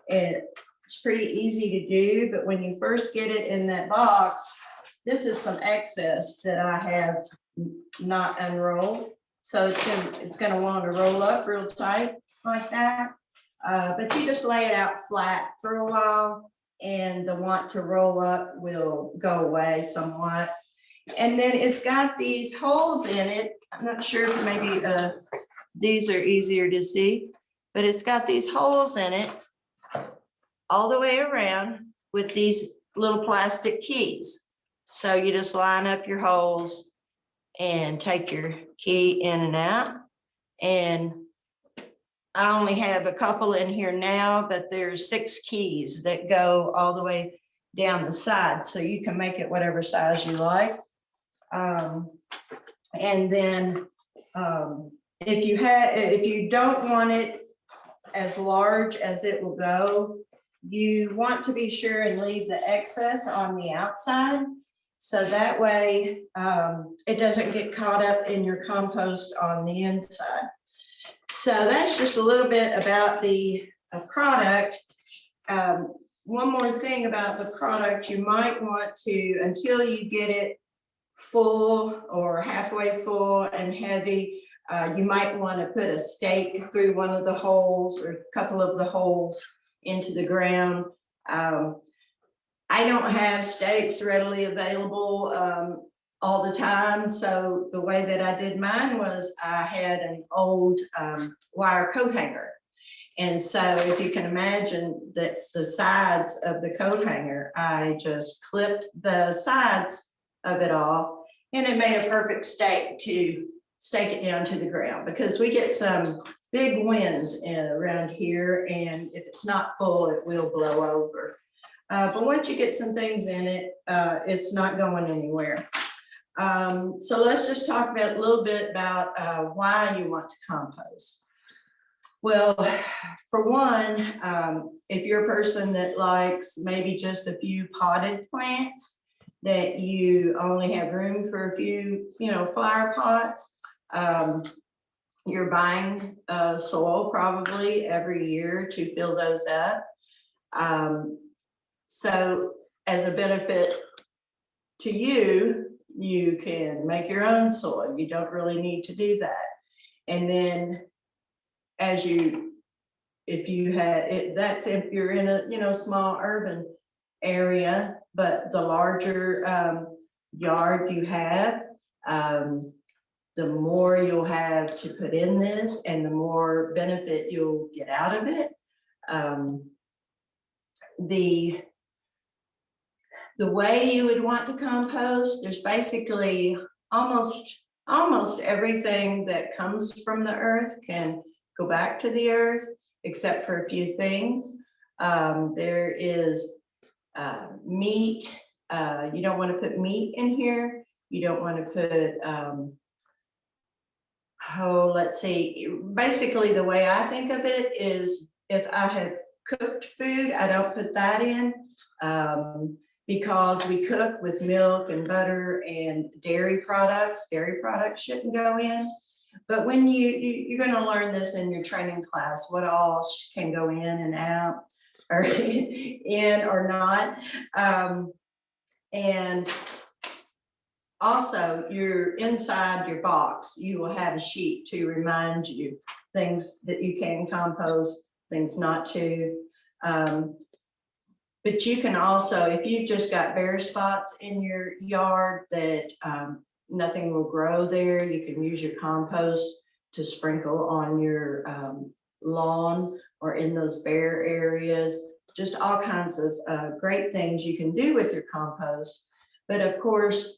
It's pretty easy to do, but when you first get it in that box, this is some excess that I have not unrolled. So it's gonna want to roll up real tight like that. But you just lay it out flat for a while and the want to roll up will go away somewhat. And then it's got these holes in it. I'm not sure if maybe these are easier to see, but it's got these holes in it all the way around with these little plastic keys. So you just line up your holes and take your key in and out. And I only have a couple in here now, but there's 6 keys that go all the way down the side. So you can make it whatever size you like. And then if you don't want it as large as it will go, you want to be sure and leave the excess on the outside. So that way it doesn't get caught up in your compost on the inside. So that's just a little bit about the product. One more thing about the product, you might want to, until you get it full or halfway full and heavy, you might want to put a stake through one of the holes or a couple of the holes into the ground. I don't have stakes readily available all the time. So the way that I did mine was I had an old wire coat hanger. And so if you can imagine that the sides of the coat hanger, I just clipped the sides of it off, and it made a perfect stake to stake it down to the ground, because we get some big winds around here, and if it's not full, it will blow over. But once you get some things in it, it's not going anywhere. So let's just talk about a little bit about why you want to compost. Well, for one, if you're a person that likes maybe just a few potted plants, that you only have room for a few, flower pots, you're buying soil probably every year to fill those up. So as a benefit to you, you can make your own soil. You don't really need to do that. And then if you're in a, small urban area, but the larger yard you have, the more you'll have to put in this and the more benefit you'll get out of it. The way you would want to compost, there's basically almost everything that comes from the earth can go back to the earth, except for a few things. There is meat. You don't want to put meat in here. You don't want to put, let's see. Basically, the way I think of it is if I have cooked food, I don't put that in because we cook with milk and butter and dairy products. Dairy products shouldn't go in. But when you're going to learn this in your training class, what all can go in and out, or in or not. And also, you're inside your box, you will have a sheet to remind you things that you can compost, things not to. But you can also, if you've just got bare spots in your yard that nothing will grow there, you can use your compost to sprinkle on your lawn or in those bare areas. Just all kinds of great things you can do with your compost. But of course,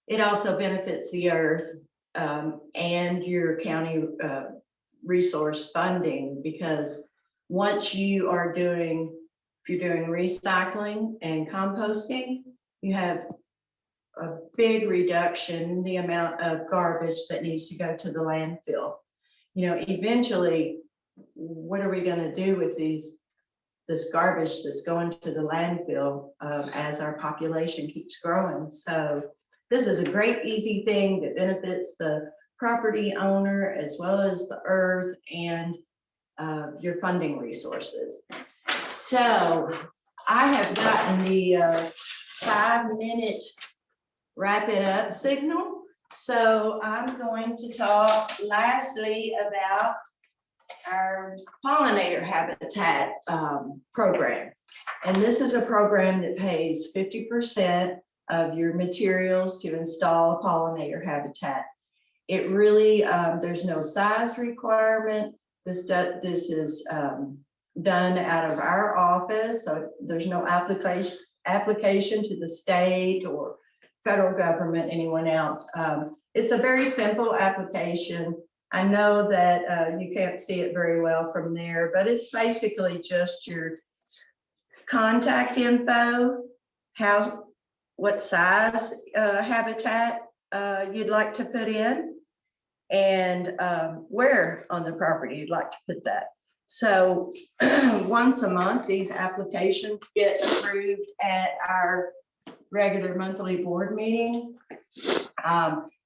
it also benefits the earth and your county resource funding, because once you are doing, if you're doing recycling and composting, you have a big reduction in the amount of garbage that needs to go to the landfill. Eventually, what are we going to do with this garbage that's going to the landfill as our population keeps growing? So this is a great, easy thing that benefits the property owner as well as the earth and your funding resources. So I have gotten the 5-minute wrap it up signal. So I'm going to talk lastly about our pollinator habitat program. And this is a program that pays 50% of your materials to install a pollinator habitat. It really, there's no size requirement. This is done out of our office, so there's no application to the state or federal government, anyone else. It's a very simple application. I know that you can't see it very well from there, but it's basically just your contact info, what size habitat you'd like to put in, and where on the property you'd like to put that. So once a month, these applications get approved at our regular monthly board meeting.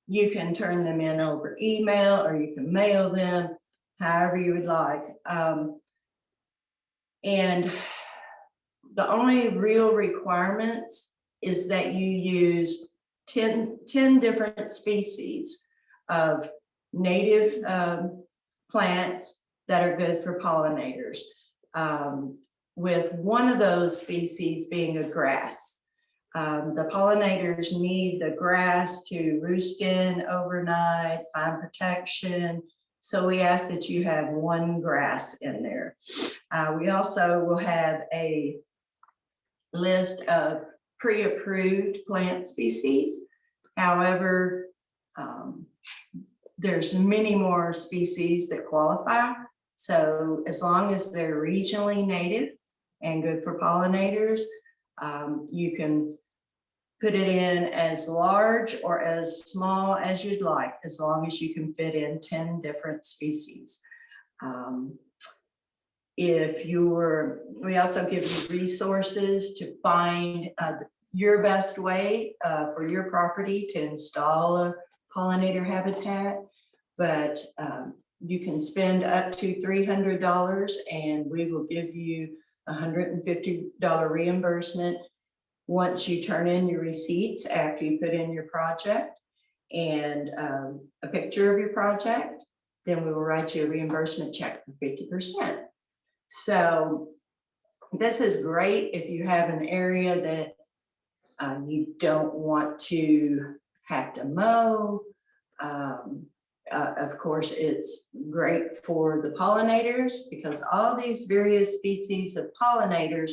You can turn them in over email or you can mail them, however you would like. And the only real requirements is that you use 10 different species of native plants that are good for pollinators, with one of those species being a grass. The pollinators need the grass to roost in overnight, find protection. So we ask that you have one grass in there. We also will have a list of pre-approved plant species. However, there's many more species that qualify. So as long as they're regionally native and good for pollinators, you can put it in as large or as small as you'd like, as long as you can fit in 10 different species. We also give you resources to find your best way for your property to install a pollinator habitat, but you can spend up to $300 and we will give you $150 reimbursement once you turn in your receipts after you put in your project and a picture of your project. Then we will write you a reimbursement check for 50%. So this is great if you have an area that you don't want to have to mow. Of course, it's great for the pollinators because all these various species of pollinators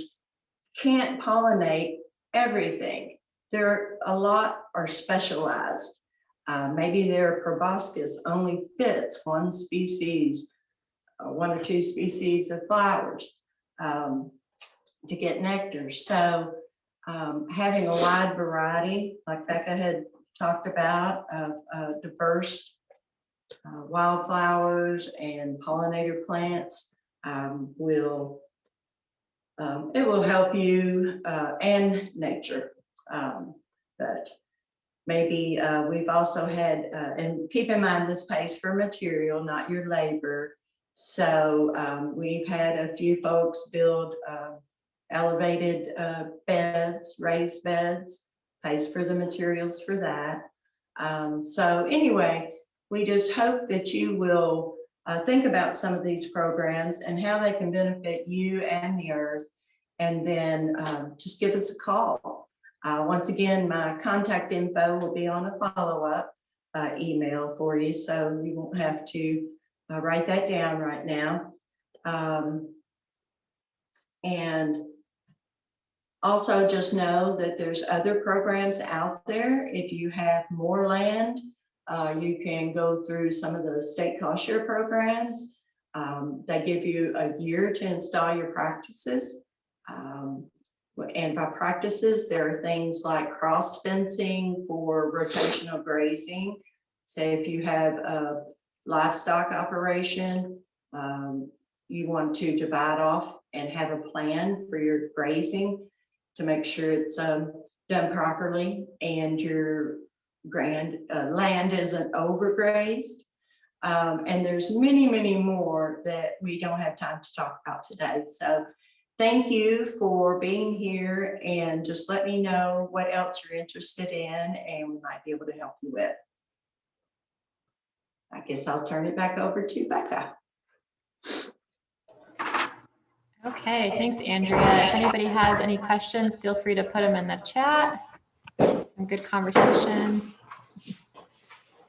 can't pollinate everything. A lot are specialized. Maybe their proboscis only fits one species, one or two species of flowers to get nectar. So having a wide variety, like Becca had talked about, of diverse wildflowers and pollinator plants will help you and nature. But maybe we've also had, and keep in mind this pays for material, not your labor. So we've had a few folks build elevated beds, raised beds, pays for the materials for that. So anyway, we just hope that you will think about some of these programs and how they can benefit you and the earth. And then just give us a call. Once again, my contact info will be on a follow-up email for you, so you won't have to write that down right now. And also just know that there's other programs out there. If you have more land, you can go through some of the state cost share programs. They give you a year to install your practices. And by practices, there are things like cross fencing for rotational grazing. Say if you have a livestock operation, you want to divide off and have a plan for your grazing to make sure it's done properly and your land isn't overgrazed. And there's many, many more that we don't have time to talk about today. So thank you for being here, and just let me know what else you're interested in and we might be able to help you with. I guess I'll turn it back over to Becca. Okay, thanks, Andrea. If anybody has any questions, feel free to put them in the chat. Some good conversation.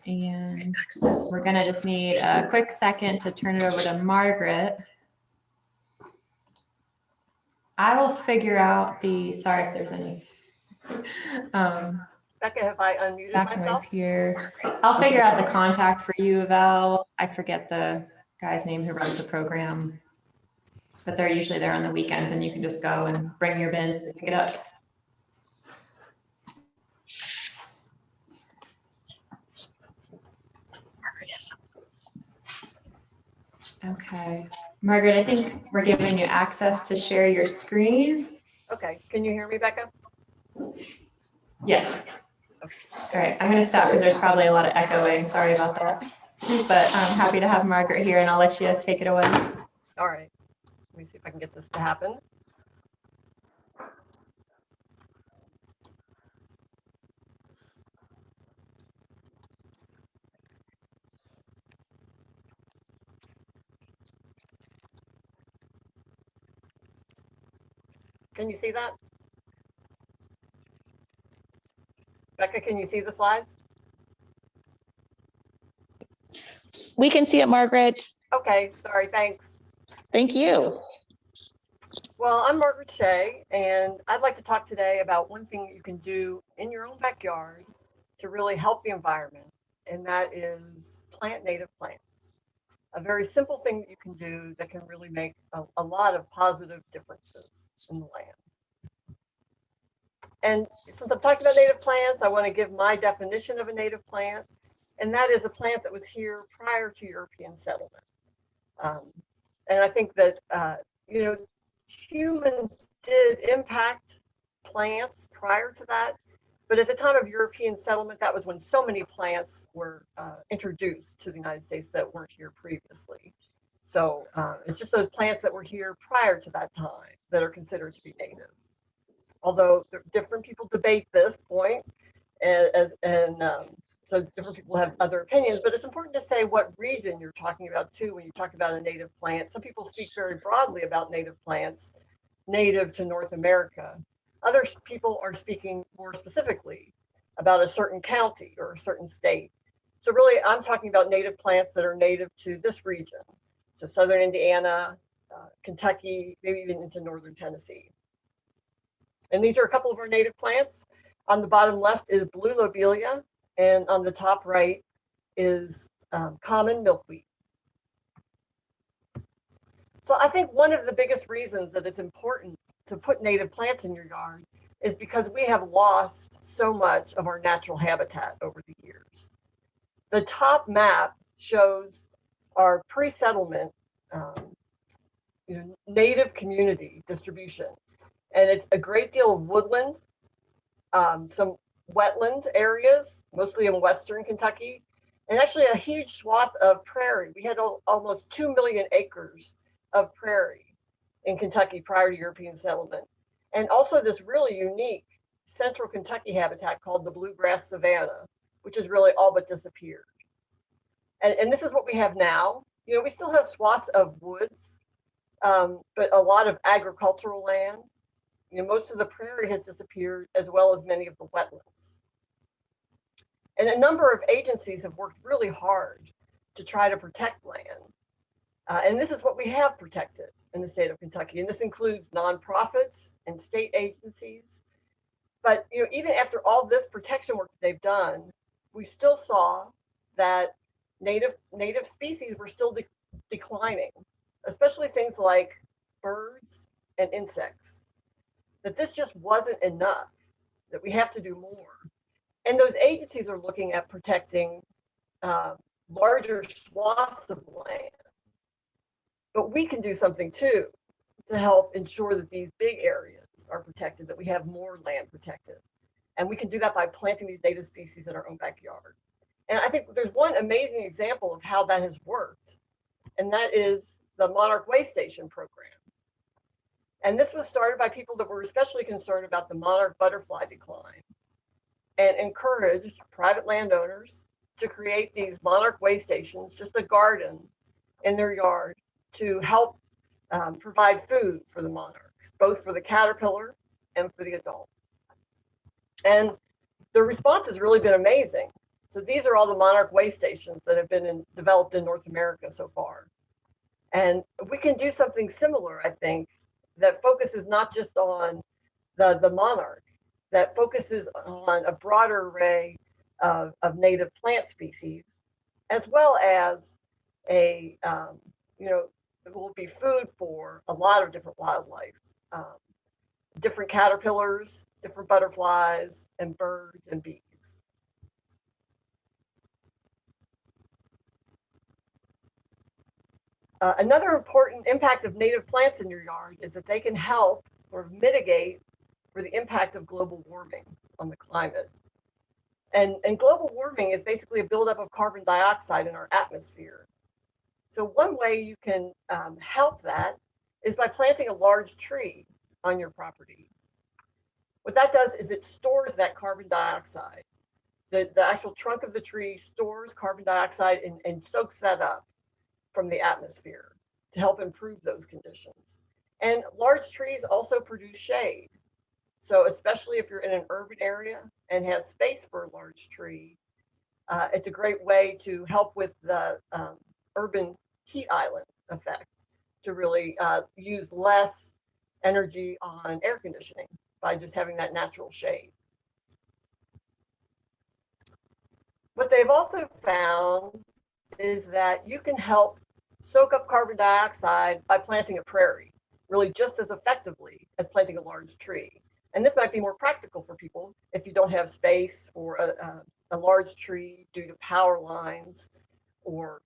And we're gonna just need a quick second to turn it over to Margaret. I will figure out sorry if there's any. Becca, have I unmuted Back myself? noise here. I'll figure out the contact for you, Val. I forget the guy's name who runs the program, but they're usually there on the weekends and you can just go and bring your bins and pick it up. Okay. Margaret, I think we're giving you access to share your screen. Okay, can you hear me, Becca? Yes. All right, I'm going to stop because there's probably a lot of echoing. Sorry about that. But I'm happy to have Margaret here, and I'll let you take it away. All right, let me see if I can get this to happen. Can you see that? Becca, can you see the slides? We can see it, Margaret. Okay, sorry, thanks. Thank you. Well, I'm Margaret Shea, and I'd like to talk today about one thing that you can do in your own backyard to really help the environment, and that is plant native plants. A very simple thing that you can do that can really make a lot of positive differences in the land. And since I'm talking about native plants, I want to give my definition of a native plant, and that is a plant that was here prior to European settlement. And I think that, you know, humans did impact plants prior to that, but at the time of European settlement, that was when so many plants were introduced to the United States that weren't here previously. So it's just those plants that were here prior to that time that are considered to be native. Although different people debate this point, so different people have other opinions, but it's important to say what region you're talking about too when you talk about a native plant. Some people speak very broadly about native plants, native to North America. Other people are speaking more specifically about a certain county or a certain state. So really, I'm talking about native plants that are native to this region. So Southern Indiana, Kentucky, maybe even into Northern Tennessee. And these are a couple of our native plants. On the bottom left is blue lobelia, and on the top right is common milkweed. So I think one of the biggest reasons that it's important to put native plants in your yard is because we have lost so much of our natural habitat over the years. The top map shows our pre-settlement native community distribution. And it's a great deal of woodland, some wetland areas, mostly in Western Kentucky, and actually a huge swath of prairie. We had almost 2 million acres of prairie in Kentucky prior to European settlement. And also this really unique central Kentucky habitat called the bluegrass savanna, which has really all but disappeared. And this is what we have now. You know, we still have swaths of woods, but a lot of agricultural land. You know, most of the prairie has disappeared, as well as many of the wetlands. And a number of agencies have worked really hard to try to protect land. And this is what we have protected in the state of Kentucky. And this includes nonprofits and state agencies. But you know, even after all this protection work that they've done, we still saw that native species were still declining, especially things like birds and insects. That this just wasn't enough, that we have to do more. And those agencies are looking at protecting larger swaths of land. But we can do something too to help ensure that these big areas are protected, that we have more land protected. And we can do that by planting these native species in our own backyard. And I think there's one amazing example of how that has worked, and that is the Monarch Way Station program. And this was started by people that were especially concerned about the monarch butterfly decline and encouraged private landowners to create these monarch way stations, just a garden in their yard, to help provide food for the monarchs, both for the caterpillar and for the adult. And the response has really been amazing. So these are all the monarch way stations that have been developed in North America so far. And we can do something similar, I think, that focuses not just on the monarch, that focuses on a broader array of native plant species, as well as it will be food for a lot of different wildlife, different caterpillars, different butterflies, and birds and bees. Another important impact of native plants in your yard is that they can help or mitigate for the impact of global warming on the climate. And global warming is basically a buildup of carbon dioxide in our atmosphere. So one way you can help that is by planting a large tree on your property. What that does is it stores that carbon dioxide. The actual trunk of the tree stores carbon dioxide and soaks that up from the atmosphere to help improve those conditions. And large trees also produce shade. So especially if you're in an urban area and has space for a large tree, it's a great way to help with the urban heat island effect, to really use less energy on air conditioning by just having that natural shade. What they've also found is that you can help soak up carbon dioxide by planting a prairie, really just as effectively as planting a large tree. And this might be more practical for people if you don't have space for a large tree due to power lines, or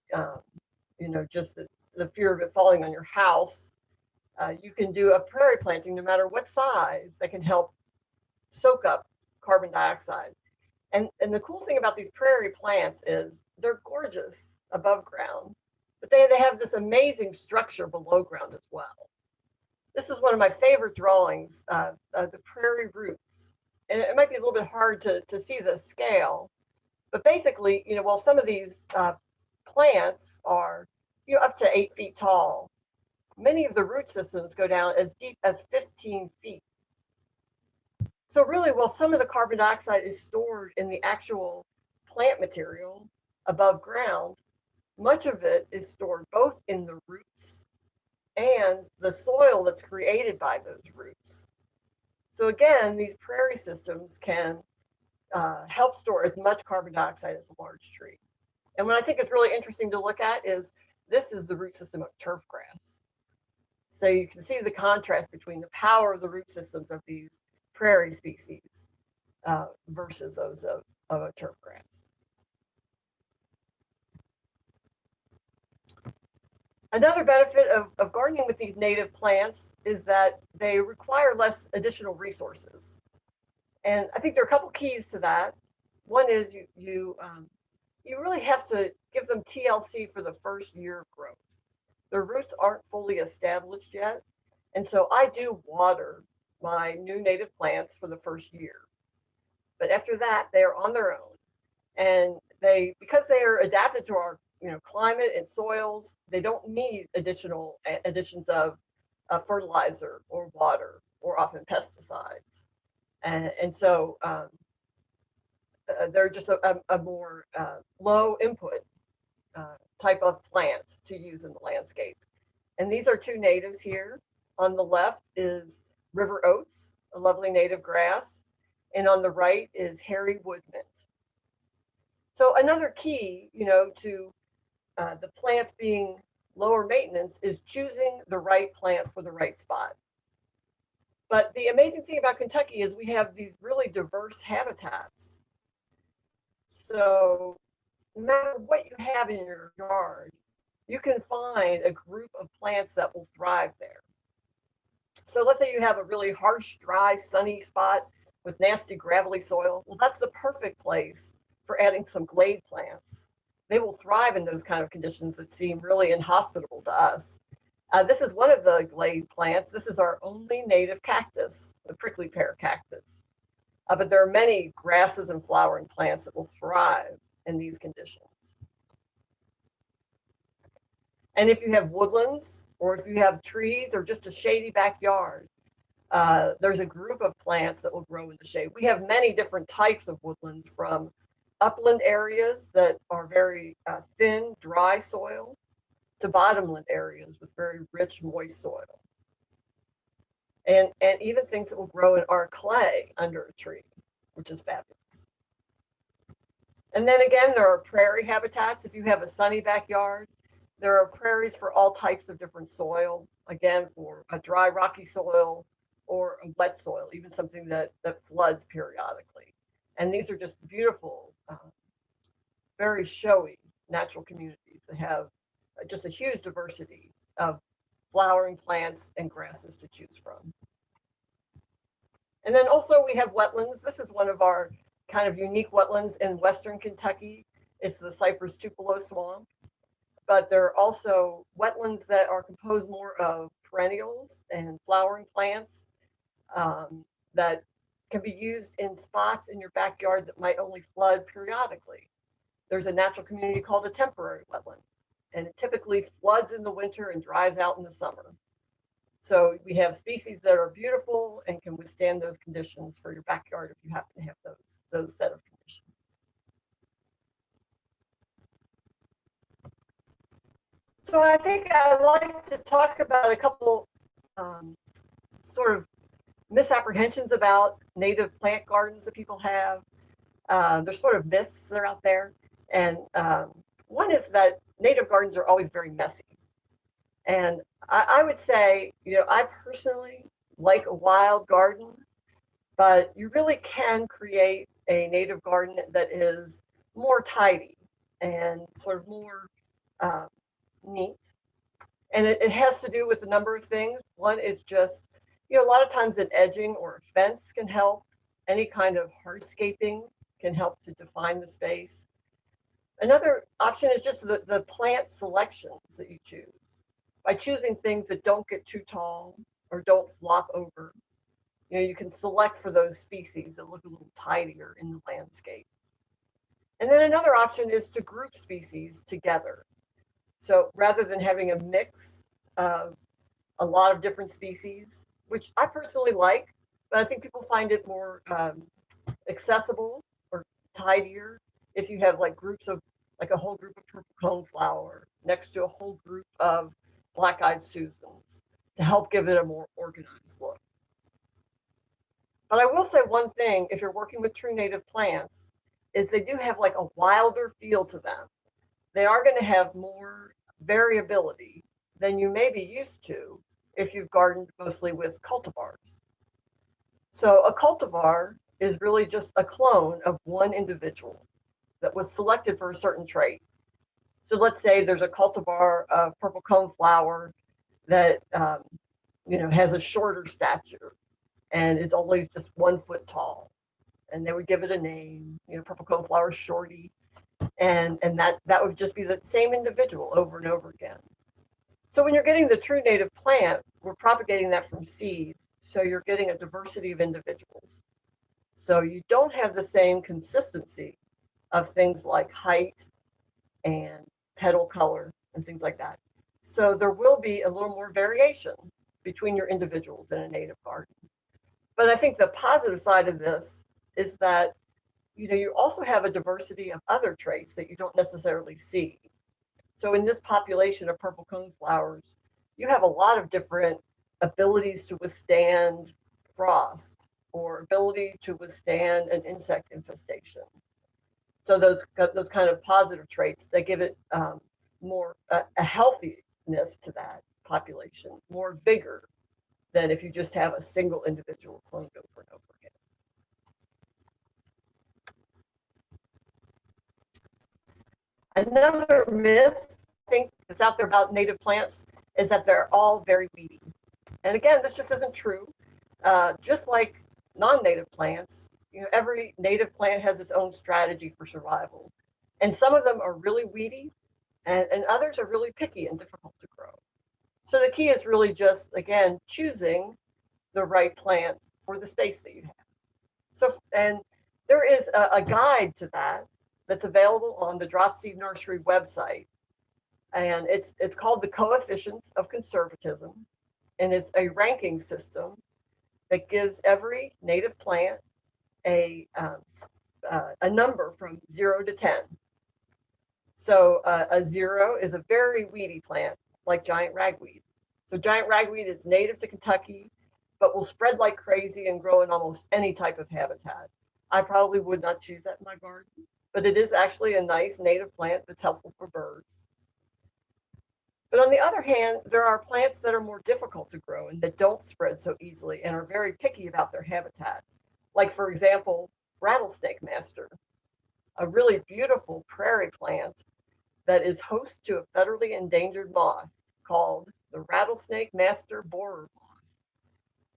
just the fear of it falling on your house. You can do a prairie planting, no matter what size, that can help soak up carbon dioxide. And the cool thing about these prairie plants is they're gorgeous above ground, but they have this amazing structure below ground as well. This is one of my favorite drawings, the prairie roots. And it might be a little bit hard to see the scale, but basically, while some of these plants are, up to 8 feet tall, many of the root systems go down as deep as 15 feet. So really, while some of the carbon dioxide is stored in the actual plant material above ground, much of it is stored both in the roots and the soil that's created by those roots. So again, these prairie systems can help store as much carbon dioxide as a large tree. And what I think is really interesting to look at is this is the root system of turf grass. So you can see the contrast between the power of the root systems of these prairie species versus those of a turf grass. Another benefit of gardening with these native plants is that they require less additional resources. And I think there are a couple keys to that. One is you really have to give them TLC for the first year of growth. Their roots aren't fully established yet. And so I do water my new native plants for the first year. But after that, they are on their own. And because they are adapted to our climate and soils, they don't need additions of fertilizer or water or often pesticides. And so they're just a more low input type of plant to use in the landscape. And these are two natives here. On the left is river oats, a lovely native grass. And on the right is hairy wood mint. So another key, to the plants being lower maintenance is choosing the right plant for the right spot. But the amazing thing about Kentucky is we have these really diverse habitats. So no matter what you have in your yard, you can find a group of plants that will thrive there. So let's say you have a really harsh, dry, sunny spot with nasty, gravelly soil. Well, that's the perfect place for adding some glade plants. They will thrive in those kind of conditions that seem really inhospitable to us. This is one of the glade plants. This is our only native cactus, the prickly pear cactus. But there are many grasses and flowering plants that will thrive in these conditions. And if you have woodlands, or if you have trees or just a shady backyard, there's a group of plants that will grow in the shade. We have many different types of woodlands, from upland areas that are very thin, dry soil, to bottomland areas with very rich, moist soil. And even things that will grow in our clay under a tree, which is fabulous. And then again, there are prairie habitats. If you have a sunny backyard, there are prairies for all types of different soil. Again, for a dry, rocky soil or a wet soil, even something that floods periodically. And these are just beautiful, very showy natural communities that have just a huge diversity of flowering plants and grasses to choose from. And then also we have wetlands. This is one of our kind of unique wetlands in Western Kentucky. It's the Cypress Tupelo Swamp. But there are also wetlands that are composed more of perennials and flowering plants that can be used in spots in your backyard that might only flood periodically. There's a natural community called a temporary wetland, and it typically floods in the winter and dries out in the summer. So we have species that are beautiful and can withstand those conditions for your backyard if you happen to have those set of conditions. So I think I'd like to talk about a couple sort of misapprehensions about native plant gardens that people have. There's sort of myths that are out there. And one is that native gardens are always very messy. And I would say, I personally like a wild garden, but you really can create a native garden that is more tidy and sort of more neat. And it has to do with a number of things. One is just, a lot of times an edging or a fence can help. Any kind of hardscaping can help to define the space. Another option is just the plant selections that you choose. By choosing things that don't get too tall or don't flop over, you can select for those species that look a little tidier in the landscape. And then another option is to group species together. So rather than having a mix of a lot of different species, which I personally like, but I think people find it more accessible or tidier if you have like groups of, like a whole group of purple coneflower next to a whole group of black-eyed Susans to help give it a more organized look. But I will say one thing, if you're working with true native plants, is they do have like a wilder feel to them. They are going to have more variability than you may be used to if you've gardened mostly with cultivars. So a cultivar is really just a clone of one individual that was selected for a certain trait. So let's say there's a cultivar of purple coneflower that has a shorter stature and it's only just 1 foot tall. And they would give it a name, purple coneflower shorty. And that would just be the same individual over and over again. So when you're getting the true native plant, we're propagating that from seed. So you're getting a diversity of individuals. So you don't have the same consistency of things like height and petal color and things like that. So there will be a little more variation between your individuals in a native garden. But I think the positive side of this is that you also have a diversity of other traits that you don't necessarily see. So in this population of purple coneflowers, you have a lot of different abilities to withstand frost or ability to withstand an insect infestation. So those kind of positive traits, they give it more a healthiness to that population, more vigor than if you just have a single individual cloned over and over again. Another myth I think that's out there about native plants is that they're all very weedy. And again, this just isn't true. Just like non-native plants, every native plant has its own strategy for survival. And some of them are really weedy and others are really picky and difficult to grow. So the key is really just, again, choosing the right plant for the space that you have. So, and there is a guide to that that's available on the Dropseed Nursery website. And it's called the Coefficients of Conservatism. And it's a ranking system that gives every native plant a number from 0 to 10. So a 0 is a very weedy plant, like giant ragweed. So giant ragweed is native to Kentucky, but will spread like crazy and grow in almost any type of habitat. I probably would not choose that in my garden, but it is actually a nice native plant that's helpful for birds. But on the other hand, there are plants that are more difficult to grow and that don't spread so easily and are very picky about their habitat. Like, for example, rattlesnake master, a really beautiful prairie plant that is host to a federally endangered moth called the rattlesnake master borer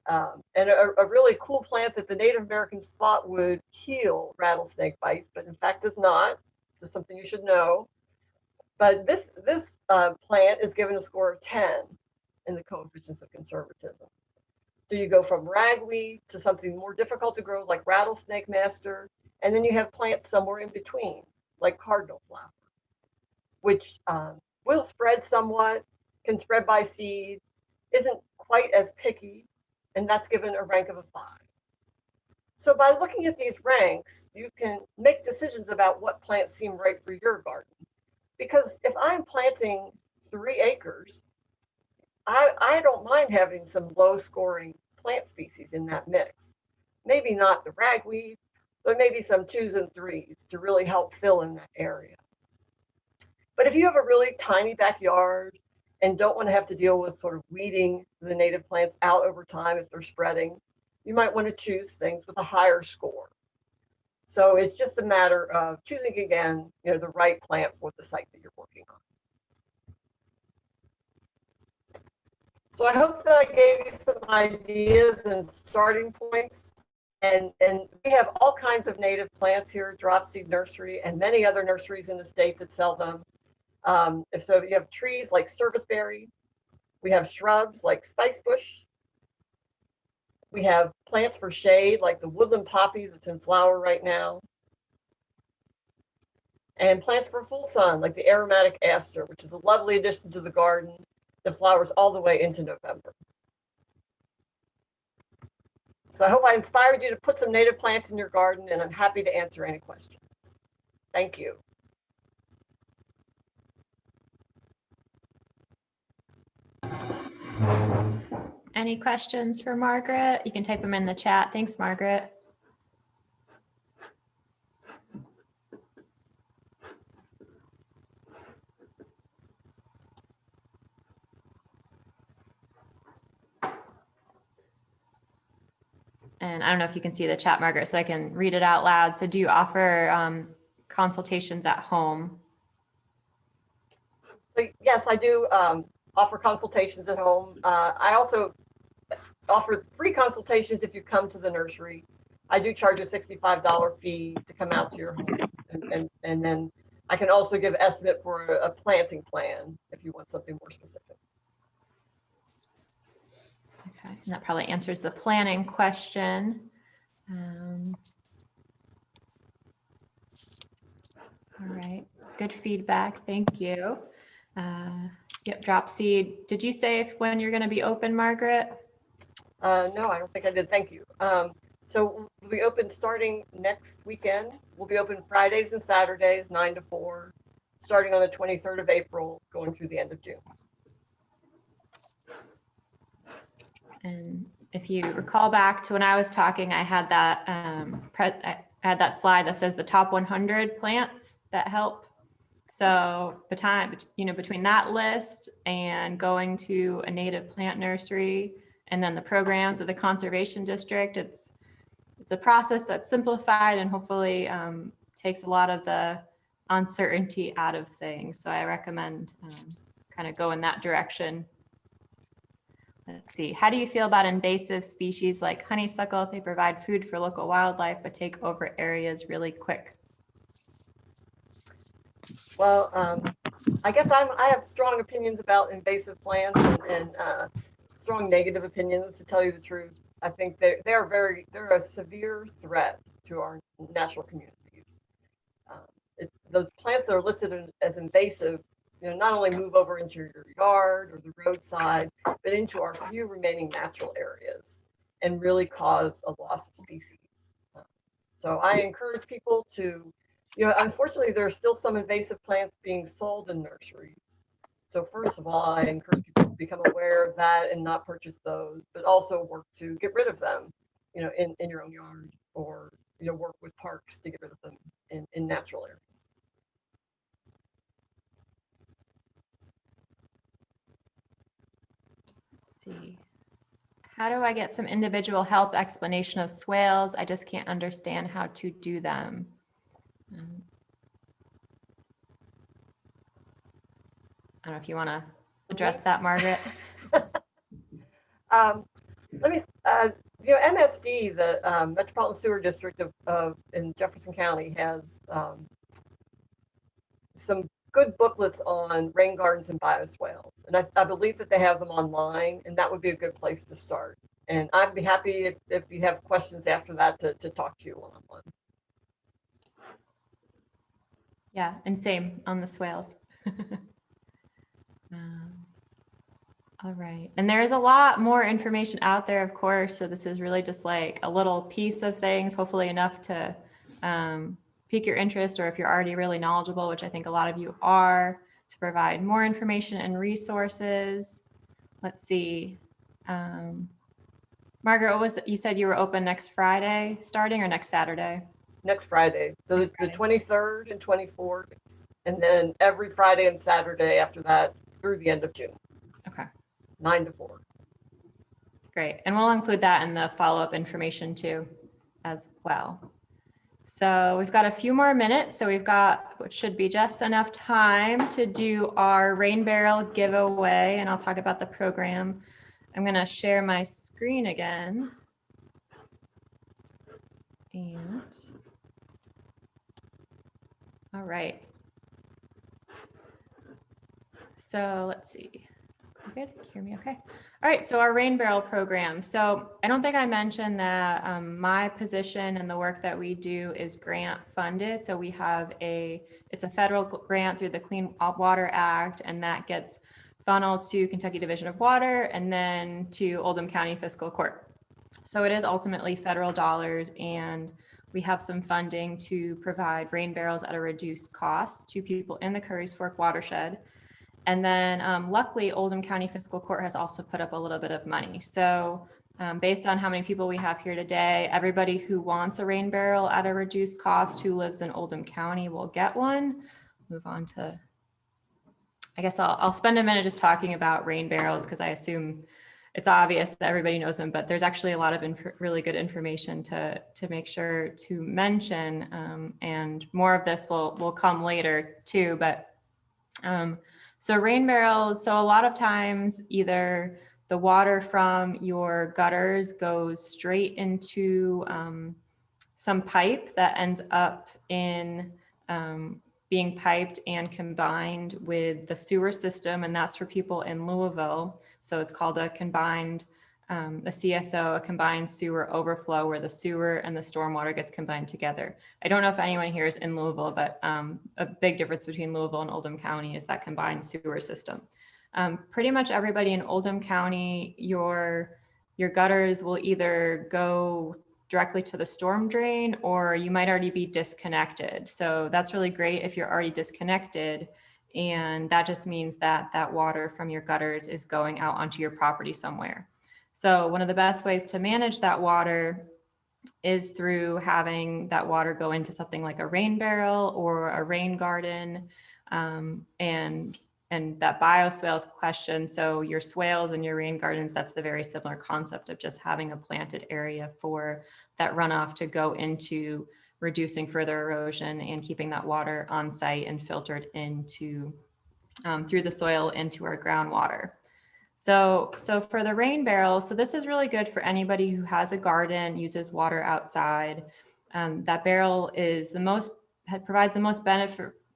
moth. And a really cool plant that the Native Americans thought would heal rattlesnake bites, but in fact does not. Just something you should know. But this plant is given a score of 10 in the coefficients of conservatism. So you go from ragweed to something more difficult to grow like rattlesnake master, and then you have plants somewhere in between, like cardinal flower, which will spread somewhat, can spread by seed, isn't quite as picky, and that's given a rank of a 5. So by looking at these ranks, you can make decisions about what plants seem right for your garden. Because if I'm planting 3 acres, I don't mind having some low scoring plant species in that mix. Maybe not the ragweed, but maybe some 2s and 3s to really help fill in that area. But if you have a really tiny backyard and don't want to have to deal with sort of weeding the native plants out over time if they're spreading, you might want to choose things with a higher score. So it's just a matter of choosing again, the right plant for the site that you're working on. So I hope that I gave you some ideas and starting points. And we have all kinds of native plants here at Dropseed Nursery and many other nurseries in the state that sell them. So you have trees like serviceberry. We have shrubs like spicebush. We have plants for shade like the woodland poppy that's in flower right now. And plants for full sun like the aromatic aster, which is a lovely addition to the garden that flowers all the way into November. So I hope I inspired you to put some native plants in your garden, and I'm happy to answer any questions. Thank you. Any questions for Margaret? You can type them in the chat. Thanks, Margaret. And I don't know if you can see the chat, Margaret, so I can read it out loud. So do you offer consultations at home? So yes, I do offer consultations at home. I also offer free consultations if you come to the nursery. I do charge a $65 fee to come out to your home. And then I can also give estimate for a planting plan if you want something more specific. Okay, and that probably answers the planning question. All right, good feedback. Thank you. Yep, Dropseed. Did you say when you're going to be open, Margaret? No, I don't think I did. Thank you. So we'll be open starting next weekend. We'll be open Fridays and Saturdays, 9 to 4, starting on the 23rd of April, going through the end of June. And if you recall back to when I was talking, I had that I had that slide that says the top 100 plants that help. So between that list and going to a native plant nursery and then the programs of the conservation district, it's a process that's simplified and hopefully takes a lot of the uncertainty out of things. So I recommend kind of go in that direction. Let's see. How do you feel about invasive species like honeysuckle if they provide food for local wildlife but take over areas really quick? Well, I guess I have strong opinions about invasive plants and strong negative opinions, to tell you the truth. I think they're a severe threat to our natural communities. Those plants that are listed as invasive, not only move over into your yard or the roadside, but into our few remaining natural areas and really cause a loss of species. So I encourage people to, unfortunately, there are still some invasive plants being sold in nurseries. So first of all, I encourage people to become aware of that and not purchase those, but also work to get rid of them, in your own yard, or, work with parks to get rid of them in natural areas. See. How do I get some individual help explanation of swales? I just can't understand how to do them. don't know if you want to address that, Margaret. Let me, MSD, the Metropolitan Sewer District in Jefferson County has some good booklets on rain gardens and bioswales. And I believe that they have them online, and that would be a good place to start. And I'd be happy if you have questions after that to talk to you one-on-one. Yeah, and same on the swales. All right. And there's a lot more information out there, of course. So this is really just like a little piece of things, hopefully enough to pique your interest, or if you're already really knowledgeable, which I think a lot of you are, to provide more information and resources. Let's see. Margaret, what was it? You said you were open next Friday starting, or next Saturday? Next Friday, so Next the Friday. 23rd and 24th, and then every Friday and Saturday after that through the end of June, Okay, 9 to 4. great. And we'll include that in the follow-up information too, as well. So we've got a few more minutes. So we've got what should be just enough time to do our rain barrel giveaway, and I'll talk about the program. I'm going to share my screen again. And all right. So let's see. Good. Hear me okay? All right. So our rain barrel program. So I don't think I mentioned that my position and the work that we do is grant funded. So we have it's a federal grant through the Clean Water Act, and that gets funneled to Kentucky Division of Water and then to Oldham County Fiscal Court. So it is ultimately federal dollars, and we have some funding to provide rain barrels at a reduced cost to people in the Currys Fork watershed. And then luckily, Oldham County Fiscal Court has also put up a little bit of money. So based on how many people we have here today, everybody who wants a rain barrel at a reduced cost who lives in Oldham County will get one. Move on to, I guess I'll spend a minute just talking about rain barrels, because I assume it's obvious that everybody knows them, but there's actually a lot of really good information to make sure to mention, and more of this will come later too. But so rain barrels, so a lot of times either the water from your gutters goes straight into some pipe that ends up in being piped and combined with the sewer system, and that's for people in Louisville. So it's called a combined, a CSO, a combined sewer overflow, where the sewer and the stormwater gets combined together. I don't know if anyone here is in Louisville, but a big difference between Louisville and Oldham County is that combined sewer system. Pretty much everybody in Oldham County, your gutters will either go directly to the storm drain, or you might already be disconnected. So that's really great if you're already disconnected. And that just means that that water from your gutters is going out onto your property somewhere. So one of the best ways to manage that water is through having that water go into something like a rain barrel or a rain garden. And that bioswales question, so your swales and your rain gardens, that's the very similar concept of just having a planted area for that runoff to go into reducing further erosion and keeping that water on site and filtered into through the soil into our groundwater. So for the rain barrel, so this is really good for anybody who has a garden, uses water outside. That barrel is provides the most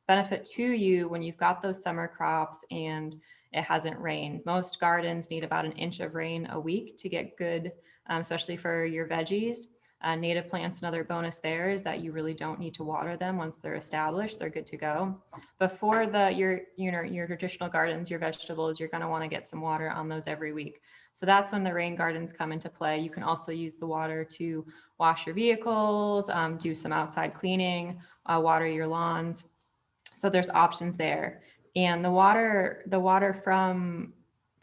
benefit to you when you've got those summer crops and it hasn't rained. Most gardens need about 1 inch of rain a week to get good, especially for your veggies. Native plants, another bonus there is that you really don't need to water them once they're established, they're good to go. But for your traditional gardens, your vegetables, you're gonna wanna get some water on those every week. So that's when the rain gardens come into play. You can also use the water to wash your vehicles, do some outside cleaning, water your lawns. So there's options there. And the water from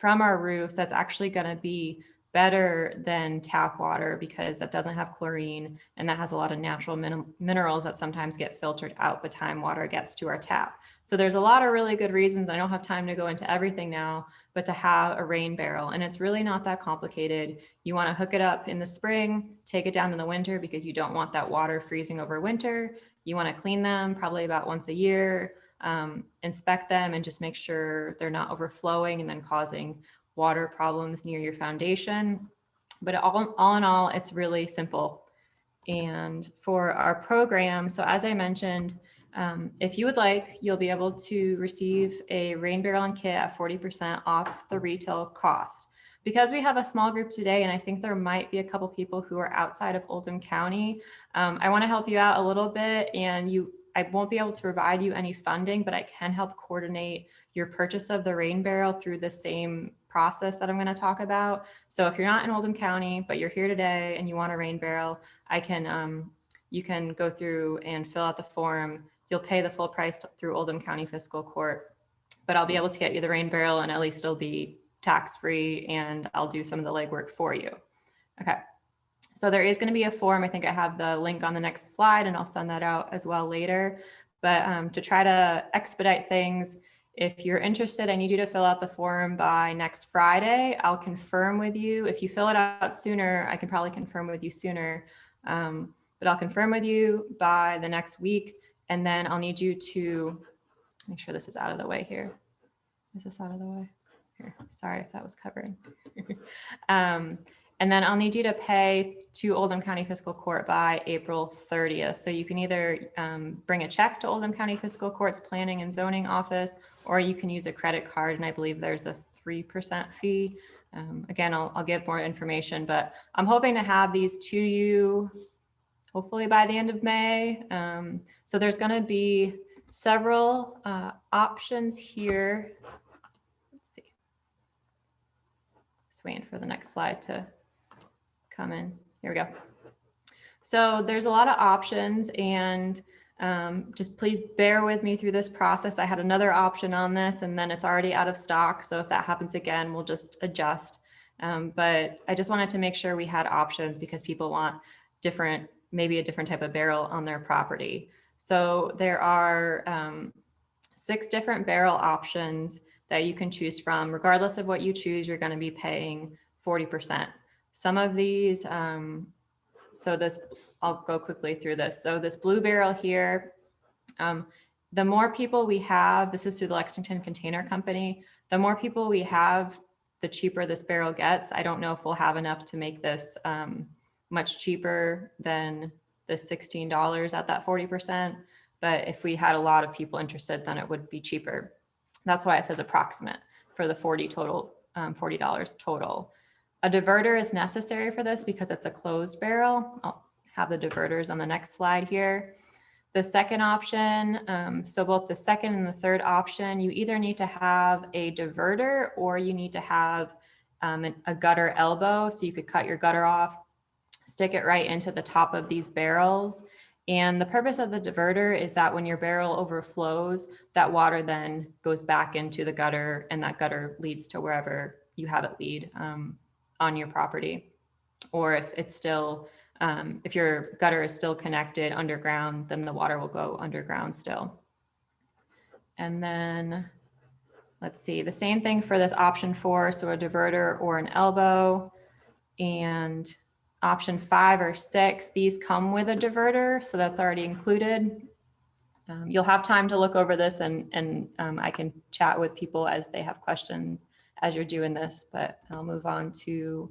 our roofs, that's actually going to be better than tap water because that doesn't have chlorine and that has a lot of natural minerals that sometimes get filtered out by the time water gets to our tap. So there's a lot of really good reasons. I don't have time to go into everything now, but to have a rain barrel, and it's really not that complicated. You want to hook it up in the spring, take it down in the winter because you don't want that water freezing over winter. You want to clean them probably about once a year. inspect them and just make sure they're not overflowing and then causing water problems near your foundation. But all in all, it's really simple. And for our program, so as I mentioned, if you would like, you'll be able to receive a rain barrel and kit at 40% off the retail cost. Because we have a small group today, and I think there might be a couple people who are outside of Oldham County, I want to help you out a little bit, and I won't be able to provide you any funding, but I can help coordinate your purchase of the rain barrel through the same process that I'm going to talk about. So if you're not in Oldham County, but you're here today and you want a rain barrel, you can go through and fill out the form. You'll pay the full price through Oldham County Fiscal Court, but I'll be able to get you the rain barrel, and at least it'll be tax-free, and I'll do some of the legwork for you. Okay. So there is going to be a form. I think I have the link on the next slide, and I'll send that out as well later. But to try to expedite things, if you're interested, I need you to fill out the form by next Friday. I'll confirm with you. If you fill it out sooner, I can probably confirm with you sooner. But I'll confirm with you by the next week. And then I'll need you to make sure this is out of the way here. Is this out of the way? Here. Sorry if that was covered. And then I'll need you to pay to Oldham County Fiscal Court by April 30th. So you can either bring a check to Oldham County Fiscal Court's Planning and Zoning Office, or you can use a credit card, and I believe there's a 3% fee. Again, I'll give more information, but I'm hoping to have these to you hopefully by the end of May. So there's going to be several options here. Let's see. Just waiting for the next slide to come in. Here we go. So there's a lot of options, and just please bear with me through this process. I had another option on this, and then it's already out of stock. So if that happens again, we'll just adjust. But I just wanted to make sure we had options because people want maybe a different type of barrel on their property. So there are 6 different barrel options that you can choose from. Regardless of what you choose, you're going to be paying 40%. Some of these, I'll go quickly through this. So this blue barrel here, the more people we have, this is through the Lexington Container Company, the more people we have, the cheaper this barrel gets. I don't know if we'll have enough to make this much cheaper than the $16 at that 40%. But if we had a lot of people interested, then it would be cheaper. That's why it says approximate for the $40 total. A diverter is necessary for this because it's a closed barrel. I'll have the diverters on the next slide here. The second option, so both the second and the third option, you either need to have a diverter or you need to have a gutter elbow. So you could cut your gutter off, stick it right into the top of these barrels. And the purpose of the diverter is that when your barrel overflows, that water then goes back into the gutter, and that gutter leads to wherever you have it lead on your property. Or if it's still, if your gutter is still connected underground, then the water will go underground still. And then let's see, the same thing for this option 4, so a diverter or an elbow. And option 5 or 6, these come with a diverter, so that's already included. You'll have time to look over this, and I can chat with people as they have questions as you're doing this, but I'll move on to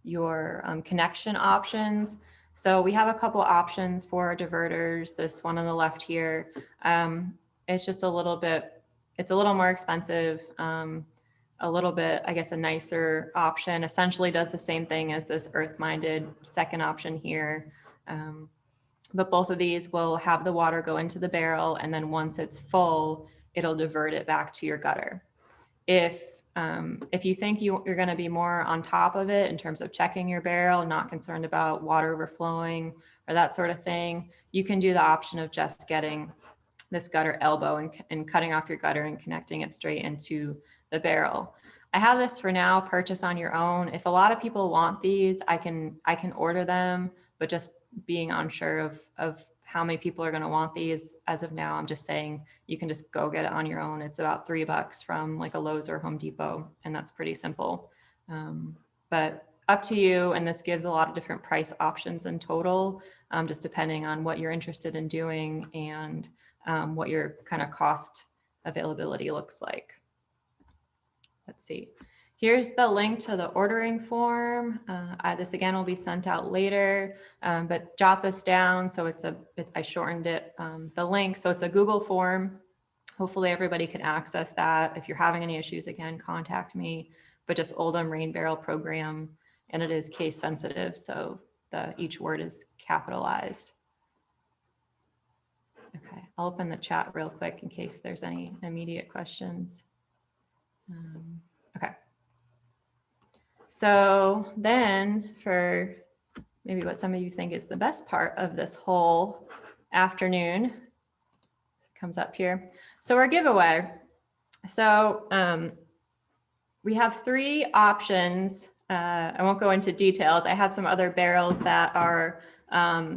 your connection options. So we have a couple options for diverters. This one on the left here, it's just a little more expensive, a little bit, I guess, a nicer option. Essentially does the same thing as this earth-minded second option here. But both of these will have the water go into the barrel, and then once it's full, it'll divert it back to your gutter. If you think you're going to be more on top of it in terms of checking your barrel, not concerned about water overflowing or that sort of thing, you can do the option of just getting this gutter elbow and cutting off your gutter and connecting it straight into the barrel. I have this for now, purchase on your own. If a lot of people want these, I can order them, but just being unsure of how many people are going to want these as of now, I'm just saying you can just go get it on your own. It's about $3 from like a Lowe's or Home Depot, and that's pretty simple. But up to you. And this gives a lot of different price options in total, just depending on what you're interested in doing and what your kind of cost availability looks like. Let's see. Here's the link to the ordering form. This again will be sent out later, but jot this down. So I shortened it, the link. So it's a Google form. Hopefully everybody can access that. If you're having any issues, again, contact me, but just Oldham Rain Barrel Program, and it is case sensitive. So each word is capitalized. Okay, I'll open the chat real quick in case there's any immediate questions. Okay. So then for maybe what some of you think is the best part of this whole afternoon, comes up here. So our giveaway. So we have 3 options. I won't go into details. I had some other barrels that are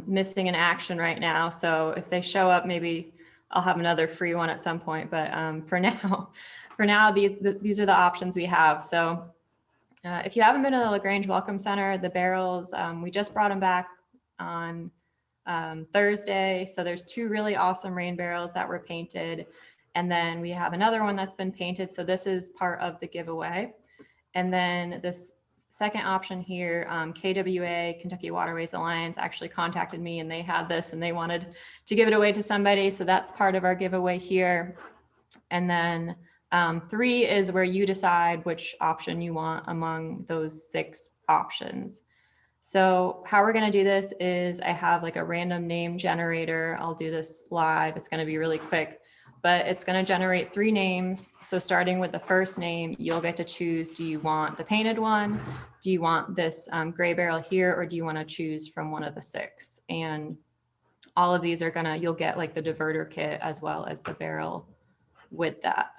missing in action right now. So if they show up, maybe I'll have another free one at some point. But for now, these are the options we have. So if you haven't been to the LaGrange Welcome Center, the barrels, we just brought them back on Thursday. So there's 2 really awesome rain barrels that were painted. And then we have another one that's been painted. So this is part of the giveaway. And then this second option here, KWA, Kentucky Waterways Alliance, actually contacted me and they had this and they wanted to give it away to somebody. So that's part of our giveaway here. And then 3 is where you decide which option you want among those 6 options. So how we're going to do this is I have like a random name generator. I'll do this live. It's going to be really quick, but it's going to generate 3 names. So starting with the first name, you'll get to choose, do you want the painted one? Do you want this gray barrel here? Or do you want to choose from one of the 6? And all of these are you'll get like the diverter kit as well as the barrel with that.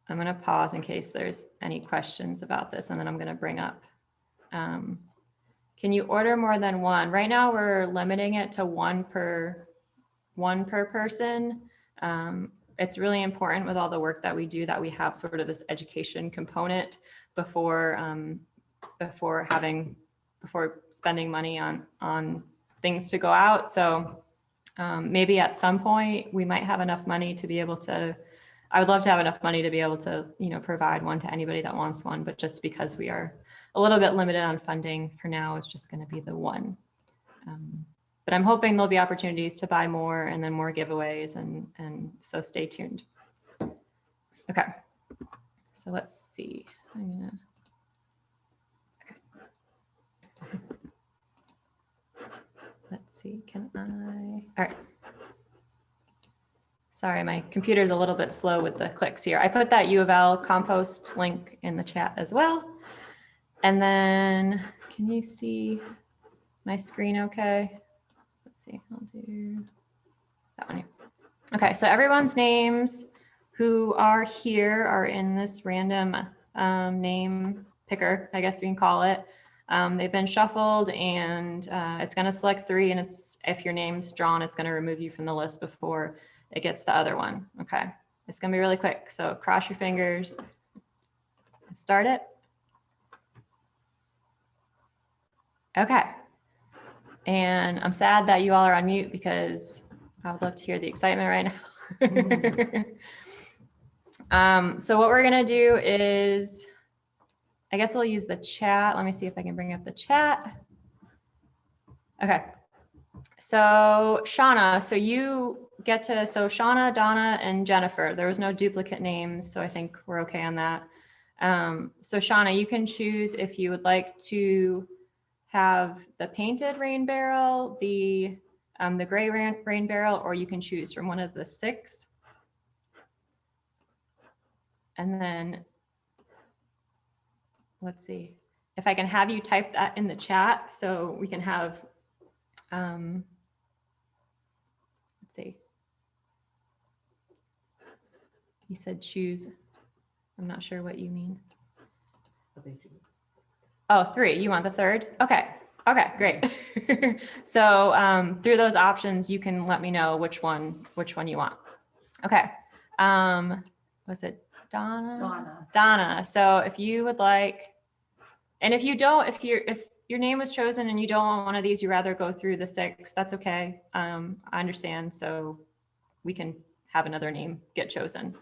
I'm going to pause in case there's any questions about this, and then I'm going to bring up, can you order more than 1? Right now we're limiting it to one per person. It's really important with all the work that we do that we have sort of this education component before spending money on things to go out. So maybe at some point we might have enough money to be able to, I would love to have enough money to be able to, provide one to anybody that wants one, but just because we are a little bit limited on funding for now, it's just going to be the one. But I'm hoping there'll be opportunities to buy more and then more giveaways, and so stay tuned. Okay, so let's see. Let's see, all right. Sorry, my computer's a little bit slow with the clicks here. I put that U of L compost link in the chat as well. And then can you see my screen okay? Let's see, I'll do that one here. Okay, so everyone's names who are here are in this random name picker, I guess we can call it. They've been shuffled and it's gonna select 3, and if your name's drawn, it's gonna remove you from the list before it gets the other one. Okay, it's gonna be really quick. So cross your fingers, start it. Okay, and I'm sad that you all are on mute because I would love to hear the excitement right now. So what we're gonna do is, I guess we'll use the chat. Let me see if I can bring up the chat. Okay, so Shauna, so you get to, so Shauna, Donna, and Jennifer, there was no duplicate names, so I think we're okay on that. So Shauna, you can choose if you would like to have the painted rain barrel, the gray rain barrel, or you can choose from one of the 6. And then let's see if I can have you type that in the chat so we can have, let's see. You said choose. I'm not sure what you mean. Oh, 3, you want the 3rd? Okay, okay, great. So through those options, you can let me know which one you want. Okay, was it Donna? Donna. Donna, so if you would like And if you don't, if your name was chosen and you don't want one of these, you rather go through the 6, that's okay. I understand. So we can have another name get chosen.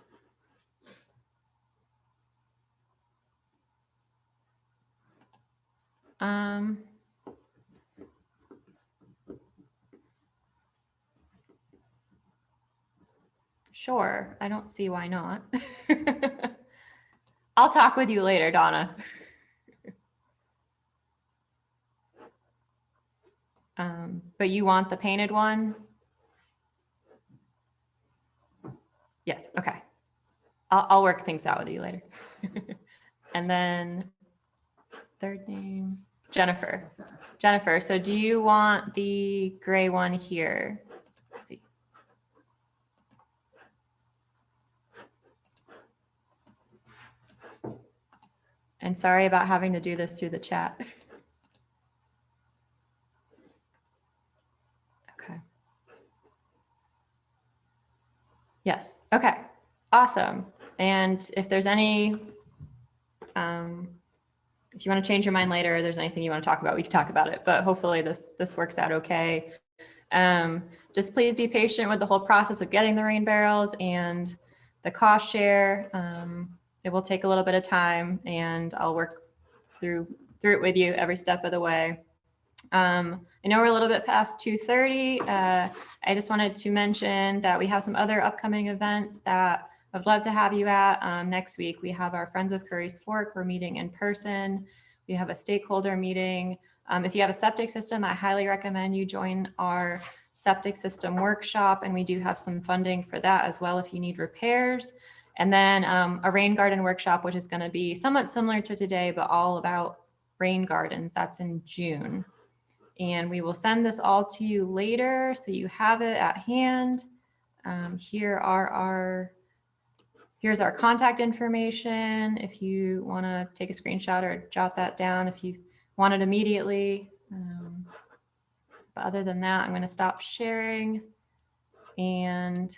Sure, I don't see why not. I'll talk with you later, Donna. But you want the painted one? Yes, okay. I'll work things out with you later. And then third name, Jennifer. Jennifer, so do you want the gray one here? Let's see. And sorry about having to do this through the chat. Okay. Yes, okay, awesome. And if there's any, if you want to change your mind later, or there's anything you want to talk about, we can talk about it, but hopefully this works out okay. Just please be patient with the whole process of getting the rain barrels and the cost share. It will take a little bit of time, and I'll work through it with you every step of the way. I know we're a little bit past 2:30. I just wanted to mention that we have some other upcoming events that I'd love to have you at. Next week, we have our Friends of Curry's Fork. We're meeting in person. We have a stakeholder meeting. If you have a septic system, I highly recommend you join our septic system workshop, and we do have some funding for that as well if you need repairs. And then a rain garden workshop, which is going to be somewhat similar to today, but all about rain gardens. That's in June. And we will send this all to you later so you have it at hand. Here's our contact information if you want to take a screenshot or jot that down if you want it immediately. But other than that, I'm going to stop sharing, and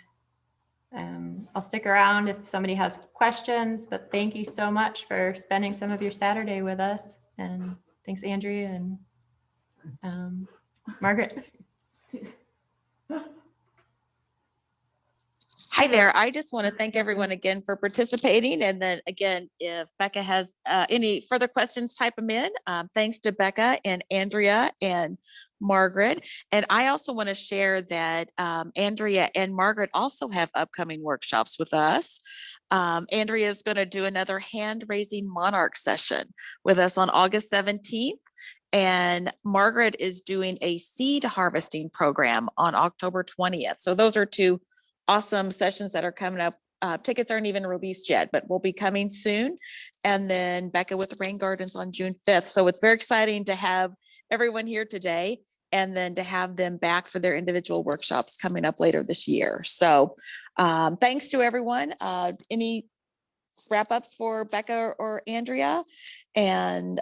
I'll stick around if somebody has questions, but thank you so much for spending some of your Saturday with us. And thanks, Andrea and Margaret. Hi there. I just want to thank everyone again for participating. And then again, if Becca has any further questions, type them in. Thanks to Becca and Andrea and Margaret. And I also want to share that Andrea and Margaret also have upcoming workshops with us. Andrea is going to do another hand-raising monarch session with us on August 17th. And Margaret is doing a seed harvesting program on October 20th. So those are two awesome sessions that are coming up. Tickets aren't even released yet, but will be coming soon. And then Becca with the Rain Gardens on June 5th. So it's very exciting to have everyone here today and then to have them back for their individual workshops coming up later this year. So thanks to everyone. Any wrap ups for Becca or Andrea? And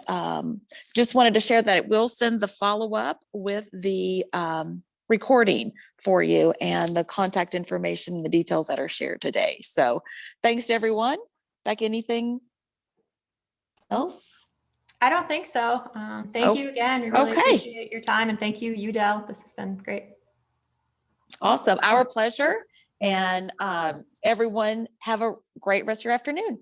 just wanted to share that it will send the follow-up with the recording for you and the contact information, the details that are shared today. So thanks to everyone. Becca, anything else? I don't think so. Thank you again. We really okay. appreciate your time, and thank you, Udell. This has been great. Awesome. Our pleasure. And everyone have a great rest of your afternoon.